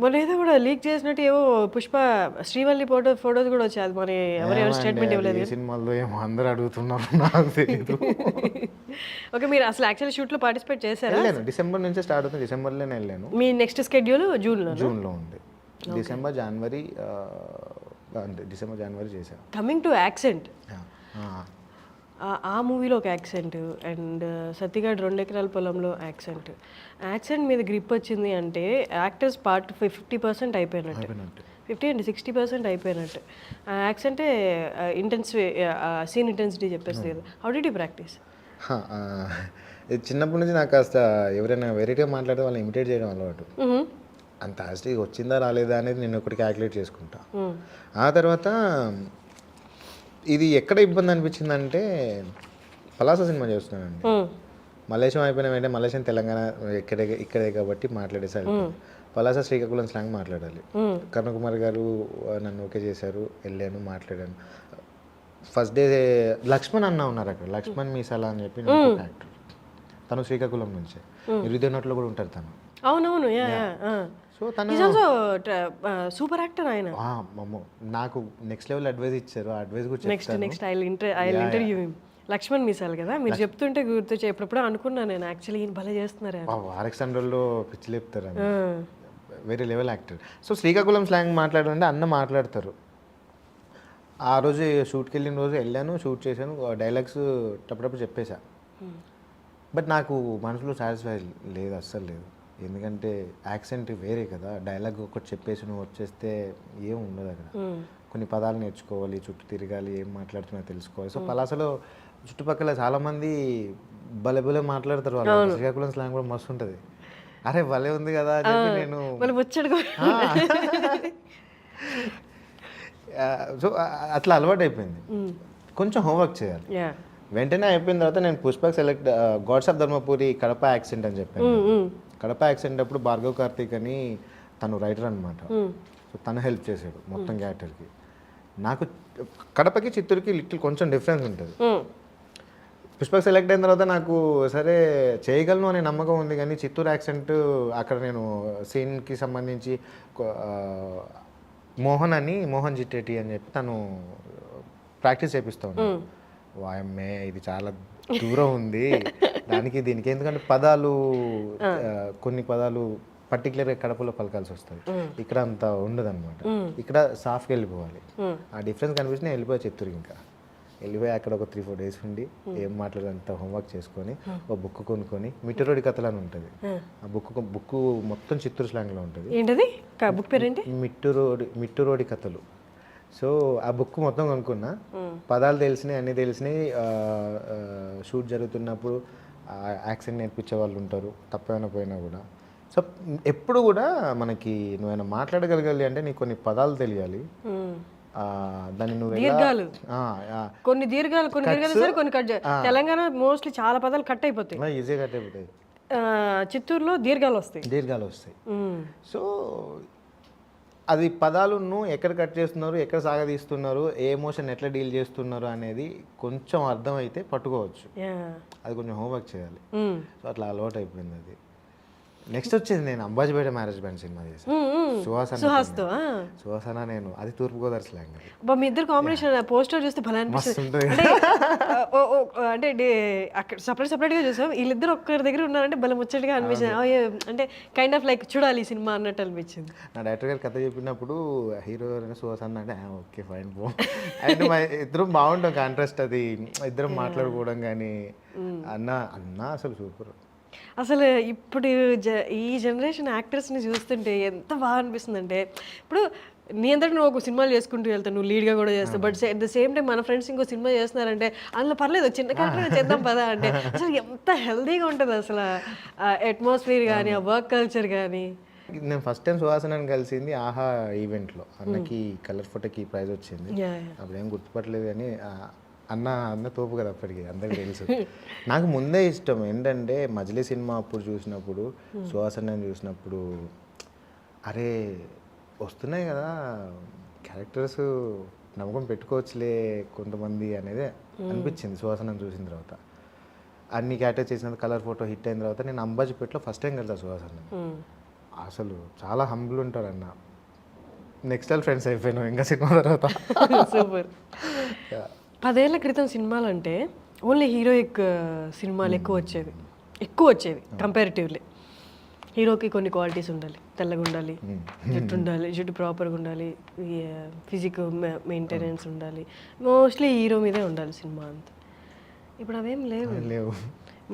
మొన్న ఏదో కూడా లీక్ చేసినట్టు ఏవో పుష్ప శ్రీవల్లి ఫోటోస్ కూడా వచ్చాయి. అది మరి ఎవరు స్టేట్మెంట్ ఇవ్వలేదు. సినిమాల్లో ఏమో అందరూ అడుగుతున్నారు, నాకు తెలియదు. ఓకే, మీరు అసలు యాక్చువల్లీ షూట్లో పార్టిసిపేట్ చేశారా? వెళ్ళాను, డిసెంబర్ నుంచే స్టార్ట్ అవుతుంది. డిసెంబర్లోనే వెళ్ళాను. మీ నెక్స్ట్ స్కెడ్యూల్ జూన్లో ఉంది. డిసెంబర్ జనవరి చేశాను. కమింగ్ టు యాక్సెంట్, ఆ మూవీలో ఒక యాక్సెంట్ అండ్ సత్తిగాడు 2 ఎకరాల పొలంలో యాక్సెంట్ మీద గ్రిప్ వచ్చింది అంటే యాక్టర్స్ పార్ట్ 50% అయిపోయినట్టు, 50 and 60% అయిపోయినట్టు. ఆ యాక్సెంటే సీన్ ఇంటెన్సిటీ చెప్పేస్తుంది కదా. How did you practice? చిన్నప్పటి నుంచి నాకు కాస్త ఎవరైనా వెరైటీగా మాట్లాడితే వాళ్ళని ఇమిటేట్ చేయడం అలవాటు. అంత యాస్టిక్ వచ్చిందా రాలేదా అనేది నేను ఒకటి క్యాలిక్యులేట్ చేసుకుంటా. ఆ తర్వాత ఇది ఎక్కడ ఇబ్బంది అనిపించిందంటే పలాస సినిమా చేస్తున్నానండి. మలేషియం అయిపోయిన వెంటనే మలేషియం తెలంగాణ ఇక్కడే కాబట్టి మాట్లాడేసరికి పలాస శ్రీకాకుళం స్లాంగ్ మాట్లాడాలి. కరుణకుమార్ గారు నన్ను ఓకే చేశారు, వెళ్ళాను, మాట్లాడాను. ఫస్ట్ డే లక్ష్మణ్ అన్న ఉన్నారు అక్కడ, లక్ష్మణ్ మీసాలా అని చెప్పి యాక్టర్, తను శ్రీకాకుళం నుంచే, హృదయనట్లో కూడా ఉంటారు తను. అవునవును. సో తను సూపర్ యాక్టర్ ఆయన. నాకు నెక్స్ట్ లెవెల్ అడ్వైస్ ఇచ్చారు. ఆ అడ్వైస్ కూడా next I interview him. Laxman Meesal కదా, మీరు చెప్తుంటే గుర్తు ఎప్పుడప్పుడు అనుకున్నాను నేను, యాక్చువల్లీ ఈయన భలే చేస్తున్నారు. ఆర్ఎక్స్లో పిచ్చి లేపుతారు, వేరే level actor. So Srikakulam slang మాట్లాడాలంటే అన్న మాట్లాడతారు. ఆ రోజు షూట్కి వెళ్ళిన రోజు వెళ్ళాను, షూట్ చేశాను, డైలాగ్స్ టప్పుడు చెప్పేశా. బట్ నాకు మనసులో సాటిస్ఫై లేదు, అస్సలు లేదు. ఎందుకంటే యాక్సెంట్ వేరే కదా, డైలాగ్ ఒకటి చెప్పేసి నువ్వు వచ్చేస్తే ఏం ఉండదు అక్కడ. కొన్ని పదాలు నేర్చుకోవాలి, చుట్టూ తిరగాలి, ఏం మాట్లాడుతున్నా తెలుసుకోవాలి. సో పలాసలో చుట్టుపక్కల చాలామంది భలే మాట్లాడతారు. వాళ్ళు శ్రీకాకుళం స్లాంగ్ కూడా మస్తు ఉంటుంది. అరే భలే ఉంది కదా అని చెప్పి నేను సో అట్లా అలవాటు అయిపోయింది. కొంచెం హోంవర్క్ చేయాలి. వెంటనే అయిపోయిన తర్వాత నేను Pushpak select God's of Dharmapuri Kadapa accent అని చెప్పాను. కడప యాక్సెంట్ అప్పుడు భార్గవ్ కార్తీక్ అని తను రైటర్ అనమాట. సో తను హెల్ప్ చేశాడు మొత్తం క్యారెక్టర్కి. నాకు కడపకి చిత్తూరుకి లిటిల్ కొంచెం డిఫరెన్స్ ఉంటుంది. పుష్పక్ సెలెక్ట్ అయిన తర్వాత నాకు సరే చేయగలను అనే నమ్మకం ఉంది, కానీ చిత్తూరు యాక్సెంట్ అక్కడ నేను సీన్కి సంబంధించి మోహన్ జిట్టేటి అని చెప్పి తను ప్రాక్టీస్ చేపిస్తూ ఉన్నాను. వాయమ్మే ఇది చాలా దూరం ఉంది దానికి దీనికి, ఎందుకంటే కొన్ని పదాలు పర్టికులర్గా కడపలో పలకాల్సి వస్తుంది, ఇక్కడ అంత ఉండదు అనమాట. ఇక్కడ సాఫ్ట్గా వెళ్ళిపోవాలి. ఆ డిఫరెన్స్ కనిపిస్తే నేను వెళ్ళిపోయి చిత్తూరు. ఇంకా వెళ్ళిపోయి అక్కడ ఒక 3-4 days ఉండి ఏం మాట్లాడంత హోంవర్క్ చేసుకొని ఒక బుక్ కొనుక్కొని మిట్టరోడి కథలు అని ఉంటుంది. ఆ బుక్ మొత్తం చిత్తూరు స్లాంగ్లో ఉంటుంది. ఏంటది బుక్ పేరేంటి? మిట్టరోడి కథలు. సో ఆ బుక్ మొత్తం కొనుక్కున్నా, పదాలు తెలిసినాయి, అన్నీ తెలిసినాయి. షూట్ జరుగుతున్నప్పుడు యాక్సెంట్ నేర్పించే వాళ్ళు ఉంటారు తప్పైనా పోయినా కూడా. సో ఎప్పుడు కూడా మనకి నువ్వైనా మాట్లాడగలగాలి అంటే నీకు కొన్ని పదాలు తెలియాలి. దాన్ని నువ్వు కొన్ని దీర్ఘాలు సరే కొన్ని కట్. తెలంగాణ మోస్ట్లీ చాలా పదాలు కట్ అయిపోతాయి, ఈజీగా కట్ అయిపోతాయి. చిత్తూరులో దీర్ఘాలు వస్తాయి. సో అది పదాలను ఎక్కడ కట్ చేస్తున్నారు, ఎక్కడ సాగదీస్తున్నారు, ఏ ఎమోషన్ ఎట్లా డీల్ చేస్తున్నారు అనేది కొంచెం అర్థమైతే పట్టుకోవచ్చు. అది కొంచెం హోంవర్క్ చేయాలి. సో అట్లా అలవాటు అయిపోయింది అది. నెక్స్ట్ వచ్చేది నేను అంబాజీపేట మ్యారేజ్ బ్యాండ్ సినిమా చేశాను సుహాసన. నేను అది తూర్పుగోదావరి స్లాంగ్. మీ ఇద్దరు కాంబినేషన్ పోస్టర్ చూస్తే భలే అనిపిస్తుంది. అంటే అక్కడ సపరేట్గా చూసాం, వీళ్ళిద్దరు ఒక్కరి దగ్గర ఉన్నారంటే భలే ముచ్చటగా అనిపించింది. అంటే కైండ్ ఆఫ్ లైక్ చూడాలి ఈ సినిమా అన్నట్టు అనిపించింది. నా డైరెక్టర్ గారు కథ చెప్పినప్పుడు హీరో సుహాసన అంటే ఓకే ఫైన్ పో అంటే మా ఇద్దరం బాగుంటాం కాంట్రాస్ట్. అది ఇద్దరం మాట్లాడుకోవడం కానీ అన్న అసలు సూపర్. అసలు ఇప్పుడు ఈ జనరేషన్ యాక్టర్స్ని చూస్తుంటే ఎంత బాగా అనిపిస్తుందంటే, ఇప్పుడు నీ అంతటి నువ్వు ఒక సినిమాలు చేసుకుంటూ వెళ్తావు, నువ్వు లీడ్గా కూడా చేస్తావు, but at the same time మన ఫ్రెండ్స్ ఇంకో సినిమా చేస్తున్నారంటే అందులో పర్లేదు చిన్న క్యారెక్టర్ చేద్దాం పదా అంటే అసలు ఎంత హెల్తీగా ఉంటుంది అసలు అట్మాస్ఫియర్ కానీ ఆ వర్క్ కల్చర్ కానీ. నేను ఫస్ట్ టైం సుహాసనని కలిసింది ఆహా ఈవెంట్లో. అన్నకి కలర్ ఫోటోకి ప్రైజ్ వచ్చింది. అప్పుడేం గుర్తుపట్టలేదు కానీ అన్న తోపు కదా అప్పటికి అందరికి తెలుసు. నాకు ముందే ఇష్టం ఏంటంటే మజిలీ సినిమా అప్పుడు చూసినప్పుడు సుహాసనని చూసినప్పుడు అరే వస్తున్నాయి కదా క్యారెక్టర్స్, నమ్మకం పెట్టుకోవచ్చులే కొంతమంది అనేది అనిపించింది సుహాసనని చూసిన తర్వాత. అన్ని క్యారెక్టర్ చేసిన కలర్ ఫోటో హిట్ అయిన తర్వాత నేను అంబాజీపేటలో ఫస్ట్ టైం కలిసా సుహాసనని. అసలు చాలా హంబుల్ ఉంటారు అన్న. నెక్స్ట్ టైం ఫ్రెండ్స్ అయిపోయినాం ఇంకా సినిమా తర్వాత. సూపర్. 10 ఏళ్ల క్రితం సినిమాలు అంటే ఓన్లీ హీరోయిక్ సినిమాలు ఎక్కువ వచ్చేవి కంపారిటివ్లీ. హీరోకి కొన్ని క్వాలిటీస్ ఉండాలి, తెల్లగా ఉండాలి, జుట్టు ప్రాపర్గా ఉండాలి, ఫిజిక్ మెయింటెనెన్స్ ఉండాలి, మోస్ట్లీ హీరో మీదే ఉండాలి సినిమా అంతా. ఇప్పుడు అవేం లేవు.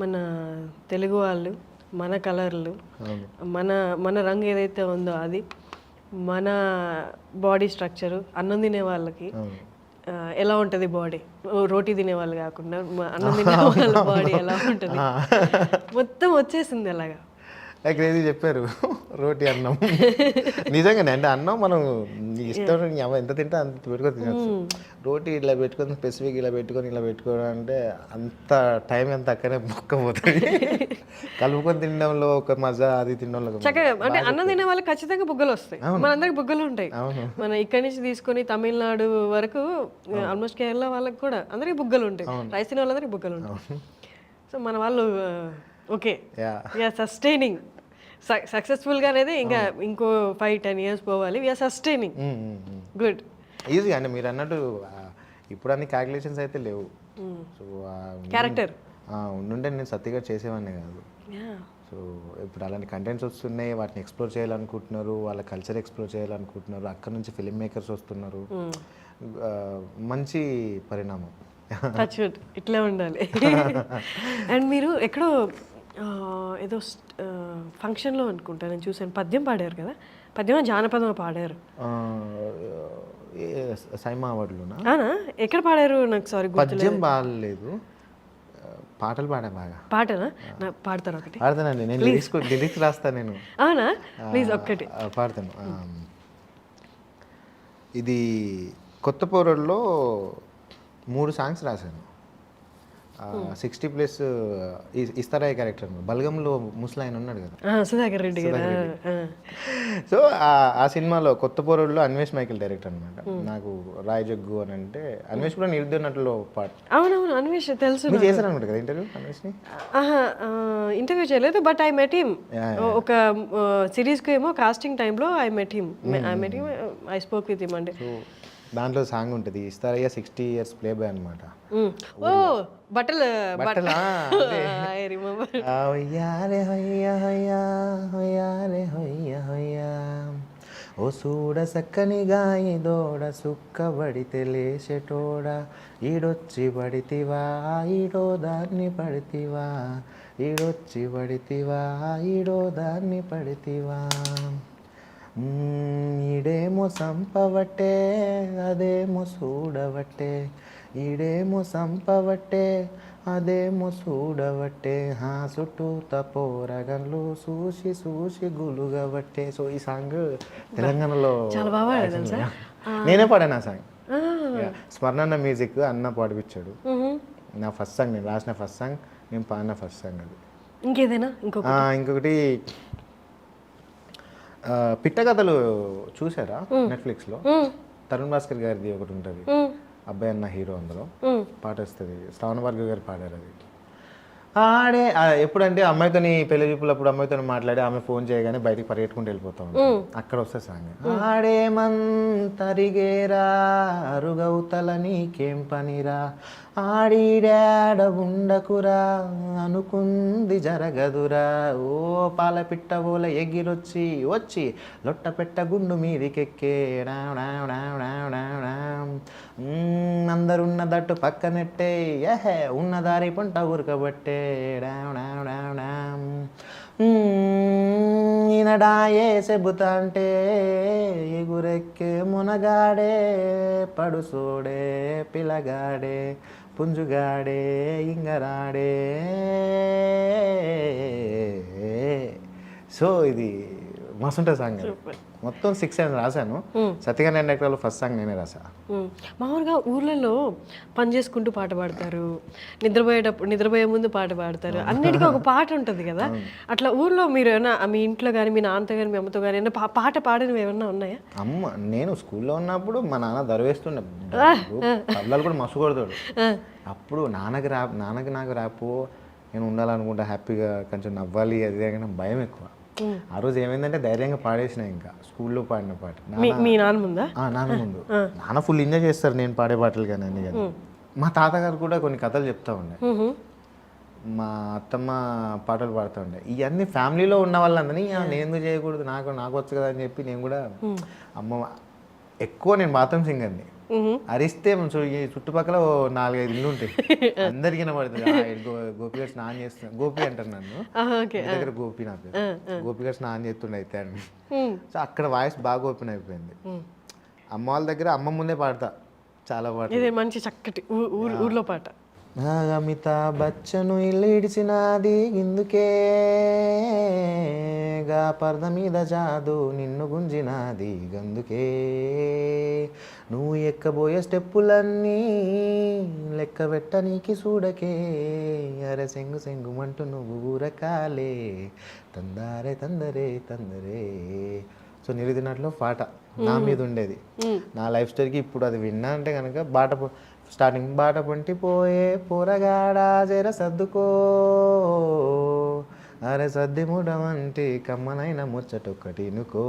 మన తెలుగు వాళ్ళు, మన కలర్లు, మన రంగు ఏదైతే ఉందో అది, మన బాడీ స్ట్రక్చరు, అన్నం తినే వాళ్ళకి ఎలా ఉంటుంది బాడీ, రోటీ తినేవాళ్ళు కాకుండా అన్నం తినే వాళ్ళ బాడీ ఎలా ఉంటుంది మొత్తం వచ్చేసింది అలాగా. క్రేజీ చెప్పారు రోటీ అన్నం. నిజంగానే అంటే అన్నం మనం ఇష్టం ఎంత తింటే అంత పెట్టుకొని తినచ్చు. రోటీ ఇలా పెట్టుకొని స్పెసిఫిక్ ఇలా పెట్టుకోవడం అంటే అంత టైం ఎంత అక్కడే మొక్కపోతుంది. కలుపుకొని తినడంలో ఒక మజా, అది తినడంలో చక్కగా అంటే అన్నం తినే వాళ్ళకి ఖచ్చితంగా బుగ్గలు వస్తాయి, మనందరికి బుగ్గలు ఉంటాయి. మన ఇక్కడి నుంచి తీసుకొని తమిళనాడు వరకు ఆల్మోస్ట్ కేరళ వాళ్ళకి కూడా అందరికి బుగ్గలు ఉంటాయి, రైస్ తినే వాళ్ళందరికి బుగ్గలు ఉంటాయి. సో మన వాళ్ళు ఓకే వీఆర్ సస్టైనింగ్ సక్సెస్ఫుల్గా అనేది ఇంకా ఇంకో 5-10 years పోవాలి. We are sustaining good easy. అంటే మీరు అన్నట్టు ఇప్పుడు అన్ని క్యాలిక్యులేషన్స్ అయితే లేవు. సో క్యారెక్టర్ ఉండుంటే నేను సత్తిగా చేసేవాడిని కాదు. సో ఇప్పుడు అలాంటి కంటెంట్స్ వస్తున్నాయి, వాటిని ఎక్స్ప్లోర్ చేయాలనుకుంటున్నారు, వాళ్ళ కల్చర్ ఎక్స్ప్లోర్ చేయాలనుకుంటున్నారు, అక్కడ నుంచి ఫిల్మ్ మేకర్స్ వస్తున్నారు. మంచి పరిణామం. ఇట్లా ఉండాలి. అండ్ మీరు ఎక్కడో ఏదో ఫంక్షన్లో అనుకుంటా నేను చూసాను, పద్యం పాడారు కదా, పద్యం జానపదం పాడారు సైమా అవార్డులోనా? అవునా? ఎక్కడ పాడారు నాకు సారీ పద్యం బాగాలేదు, పాటలు పాడా బాగా. పాటనా? పాడతారు ఒకటి? పాడతానండి, నేను లిరిక్స్ రాస్తాను నేను. అవునా? ప్లీజ్ ఒక్కటి పాడతాను. ఇది కొత్త పౌరుల్లో 3 songs రాశాను. 60+ ఇస్తారాయ క్యారెక్టర్ బల్గంలో ముసలాయన ఉన్నాడు కదా, సుధాకర్ రెడ్డి గారు. సో ఆ సినిమాలో కొత్త పౌరుల్లో అన్వేష్ మైకిల్ డైరెక్టర్ అనమాట. నాకు రాయ్ జగ్గు అని అంటే అన్వేష్ కూడా నిర్దన్నట్లో పాట. అవునవును, అన్వేష్ తెలుసు. మీరు చేశారు అనుకుంటా కదా ఇంటర్వ్యూ అన్వేష్ని? ఇంటర్వ్యూ చేయలేదు, బట్ ఐ మెట్ హిమ్. ఒక సిరీస్కి ఏమో కాస్టింగ్ టైంలో I met him, I spoke with him. అంటే దాంట్లో సాంగ్ ఉంటుంది ఇస్తారయ్య 60 years ప్లే బాయ్ అనమాట. ఓ బట్టలు ఓ సూడ సక్కని గాయి దోడ సుక్కబడితే లేచెటోడ ఈడొచ్చి పడితివా ఈడో దాన్ని పడితివా ఈడొచ్చి పడితివా ఈడో దాన్ని పడితివా ఈడేమో సంపవట్టే అదేమో చూడవట్టే ఈడేమో సంపవట్టే అదేమో చూడవట్టే హా చుట్టూ తపోరగన్లు చూసి చూసి గులుగవట్టే. సో ఈ సాంగ్ తెలంగాణలో చాలా బాగా నేనే పాడాను ఆ సాంగ్. స్మరణ మ్యూజిక్ అన్న పాడిపించాడు. నా ఫస్ట్ సాంగ్, నేను రాసిన ఫస్ట్ సాంగ్, నేను పాడిన ఫస్ట్ సాంగ్ అది. ఇంకేదైనా ఇంకొకటి పిట్ట కథలు చూసారా నెట్ఫ్లిక్స్లో? తరుణ్ భాస్కర్ గారిది ఒకటి ఉంటుంది, అబ్బాయి అన్న హీరో, అందులో పాట వస్తుంది, శ్రావణ భార్గవ్ గారు పాడారు అది. ఆడే ఎప్పుడంటే అమ్మాయితోని పెళ్లి చూపులప్పుడు అమ్మాయితో మాట్లాడి ఆమె ఫోన్ చేయగానే బయటికి పరిగెట్టుకుంటూ వెళ్ళిపోతాం, అక్కడ వస్తే సాంగ్. ఆడేమంతరిగేరా అరుగవుతల నీకేం పనిరా ఆడిడాడ ఉండకురా అనుకుంది జరగదురా ఓ పాల పిట్టబోల ఎగిరొచ్చి వచ్చి లొట్ట పెట్ట గుండు మీదికెక్కే అందరున్న దట్టు పక్కనెట్టే ఏహే ఉన్నదారి పంట ఉరకబట్టే ఈనడాయే చెబుతాంటే ఎగురెక్కే మునగాడే పడుసోడే పిల్లగాడే పుంజుగాడే ఇంగరాడే. సో ఇది మస్తుంటుంది సాంగ్. మొత్తం 6 సాంగ్స్ రాశాను. సత్యగాని రెండు ఎకరాలు ఫస్ట్ సాంగ్ నేనే రాసా. మామూలుగా ఊర్లలో పని చేసుకుంటూ పాట పాడతారు, నిద్రపోయే ముందు పాట పాడతారు, అన్నిటికీ ఒక పాట ఉంటుంది కదా. అట్లా ఊర్లో మీరు ఏమైనా మీ ఇంట్లో కానీ మీ నాన్నతో కానీ మీ అమ్మతో కానీ ఏమైనా పాట పాడినవి ఏమన్నా ఉన్నాయా? అమ్మ నేను స్కూల్లో ఉన్నప్పుడు మా నాన్న దరవేస్తుండే, పళ్ళాలు కూడా మస్తు కొడతాడు. అప్పుడు నాన్నకి నాకు ర్యాపు నేను ఉండాలనుకుంటా, హ్యాపీగా కొంచెం నవ్వాలి, అది కానీ భయం ఎక్కువ. ఆ రోజు ఏమైందంటే ధైర్యంగా పాడేసిన, ఇంకా స్కూల్లో పాడిన పాట మీ నాన్న ముందా? నాన్న ముందు. నాన్న ఫుల్ ఎంజాయ్ చేస్తారు నేను పాడే పాటలు కానీ అన్ని కానీ. మా తాతగారు కూడా కొన్ని కథలు చెప్తా ఉండే, మా అత్తమ్మ పాటలు పాడుతూ ఉండే. ఇవన్నీ ఫ్యామిలీలో ఉన్న వాళ్ళందరినీ నేను ఎందుకు చేయకూడదు, నాకు వచ్చు కదా అని చెప్పి నేను కూడా అమ్మ ఎక్కువ నేను బాత్రూమ్ సింగర్ని. అరిస్తే ఈ చుట్టుపక్కల 4-5 ఇల్లు ఉంటాయి, అందరికి వినపడుతుంది. గోపి గారు స్నానం చేస్తున్నా, గోపి అంటారు నన్ను దగ్గర, గోపి నా పేరు. గోపి గారు స్నానం చేస్తుండే అయితే అని. సో అక్కడ వాయిస్ బాగా ఓపెన్ అయిపోయింది. అమ్మ వాళ్ళ దగ్గర అమ్మ ముందే పాడతా చాలా పాట. ఇదే మంచి చక్కటి ఊర్లో పాట. అమితాబ్ బచ్చను ఇల్లు ఇడిచినాది ఇందుకే, గా పర్ద మీద జాదు నిన్ను గుంజినాది గందుకే, నువ్వు ఎక్కబోయే స్టెప్పులన్నీ లెక్క పెట్టనీకి చూడకే, అరే సెంగు సెంగుమంటూ నువ్వు ఊరకాలే, తందారే తందరే తందరే. సో నిరుదినట్లో పాట నా మీద ఉండేది, నా లైఫ్ స్టైల్కి. ఇప్పుడు అది విన్నా అంటే కనుక స్టార్టింగ్ బాట పొంటి పోయే పోరగాడా జర సర్దుకో, అరే సర్ది ముడవంటి కమ్మనైన ముచ్చటొక్కటి నుకో,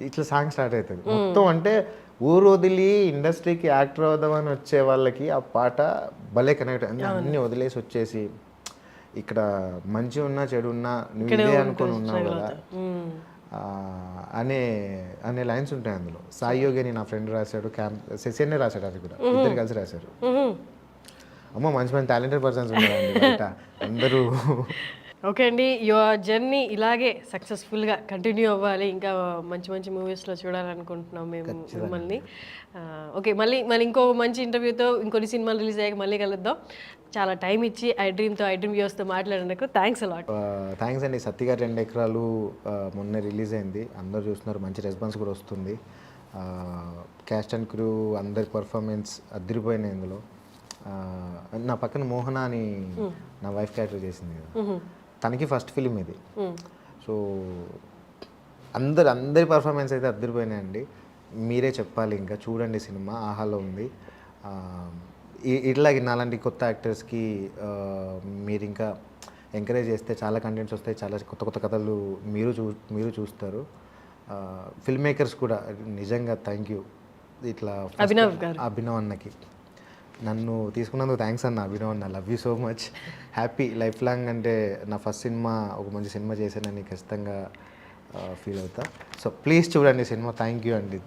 ఇట్లా సాంగ్ స్టార్ట్ అవుతుంది మొత్తం. అంటే ఊరు వదిలి ఇండస్ట్రీకి యాక్టర్ అవుదామని వచ్చే వాళ్ళకి ఆ పాట భలే కనెక్ట్. అన్నీ వదిలేసి వచ్చేసి ఇక్కడ మంచి ఉన్నా చెడు ఉన్నా నువ్వు ఇదే అనుకొని ఉన్నావు కదా అనే లైన్స్ ఉంటాయి అందులో. సాయి యోగి అని నా ఫ్రెండ్ రాశాడు, సెసియన్నే రాశాడు, అది కూడా ఇద్దరు కలిసి రాశారు. అమ్మ మంచి మంచి టాలెంటెడ్ పర్సన్స్ ఉన్నారండి బయట అందరూ. ఓకే అండి, యువర్ జర్నీ ఇలాగే సక్సెస్ఫుల్గా కంటిన్యూ అవ్వాలి, ఇంకా మంచి మంచి మూవీస్లో చూడాలనుకుంటున్నాం మేము మిమ్మల్ని. ఓకే, మళ్ళీ ఇంకో మంచి ఇంటర్వ్యూతో ఇంకొన్ని సినిమాలు రిలీజ్ అయ్యాక మళ్ళీ కలుద్దాం. చాలా టైం ఇచ్చి ఐ డ్రీమ్ వ్యూస్తో మాట్లాడినందుకు థ్యాంక్స్ అలాట్. థ్యాంక్స్ అండి. సత్తిగా 2 ఎకరాలు మొన్న రిలీజ్ అయింది, అందరూ చూస్తున్నారు, మంచి రెస్పాన్స్ కూడా వస్తుంది. క్యాస్ట్ అండ్ క్రూ అందరి పర్ఫార్మెన్స్ అదిరిపోయినాయి ఇందులో. నా పక్కన మోహన అని నా వైఫ్ క్యారెక్టర్ చేసింది కదా, తనకి ఫస్ట్ ఫిలిం ఇది. సో అందరి పర్ఫార్మెన్స్ అయితే అదిరిపోయినాయండి. మీరే చెప్పాలి, ఇంకా చూడండి సినిమా, ఆహాలో ఉంది. ఇట్లాగే నాలాంటి కొత్త యాక్టర్స్కి మీరు ఇంకా ఎంకరేజ్ చేస్తే చాలా కంటెంట్స్ వస్తాయి, చాలా కొత్త కథలు మీరు చూస్తారు. ఫిల్మ్ మేకర్స్ కూడా నిజంగా థ్యాంక్ యూ. ఇట్లా అభినవ్ అన్నకి నన్ను తీసుకున్నందుకు థ్యాంక్స్ అన్న. అభినవ్ అన్న, love you so much. Happy life long. అంటే నా ఫస్ట్ సినిమా ఒక మంచి సినిమా చేశానని ఖచ్చితంగా ఫీల్ అవుతా. సో ప్లీజ్ చూడండి సినిమా. థ్యాంక్ యూ అండి.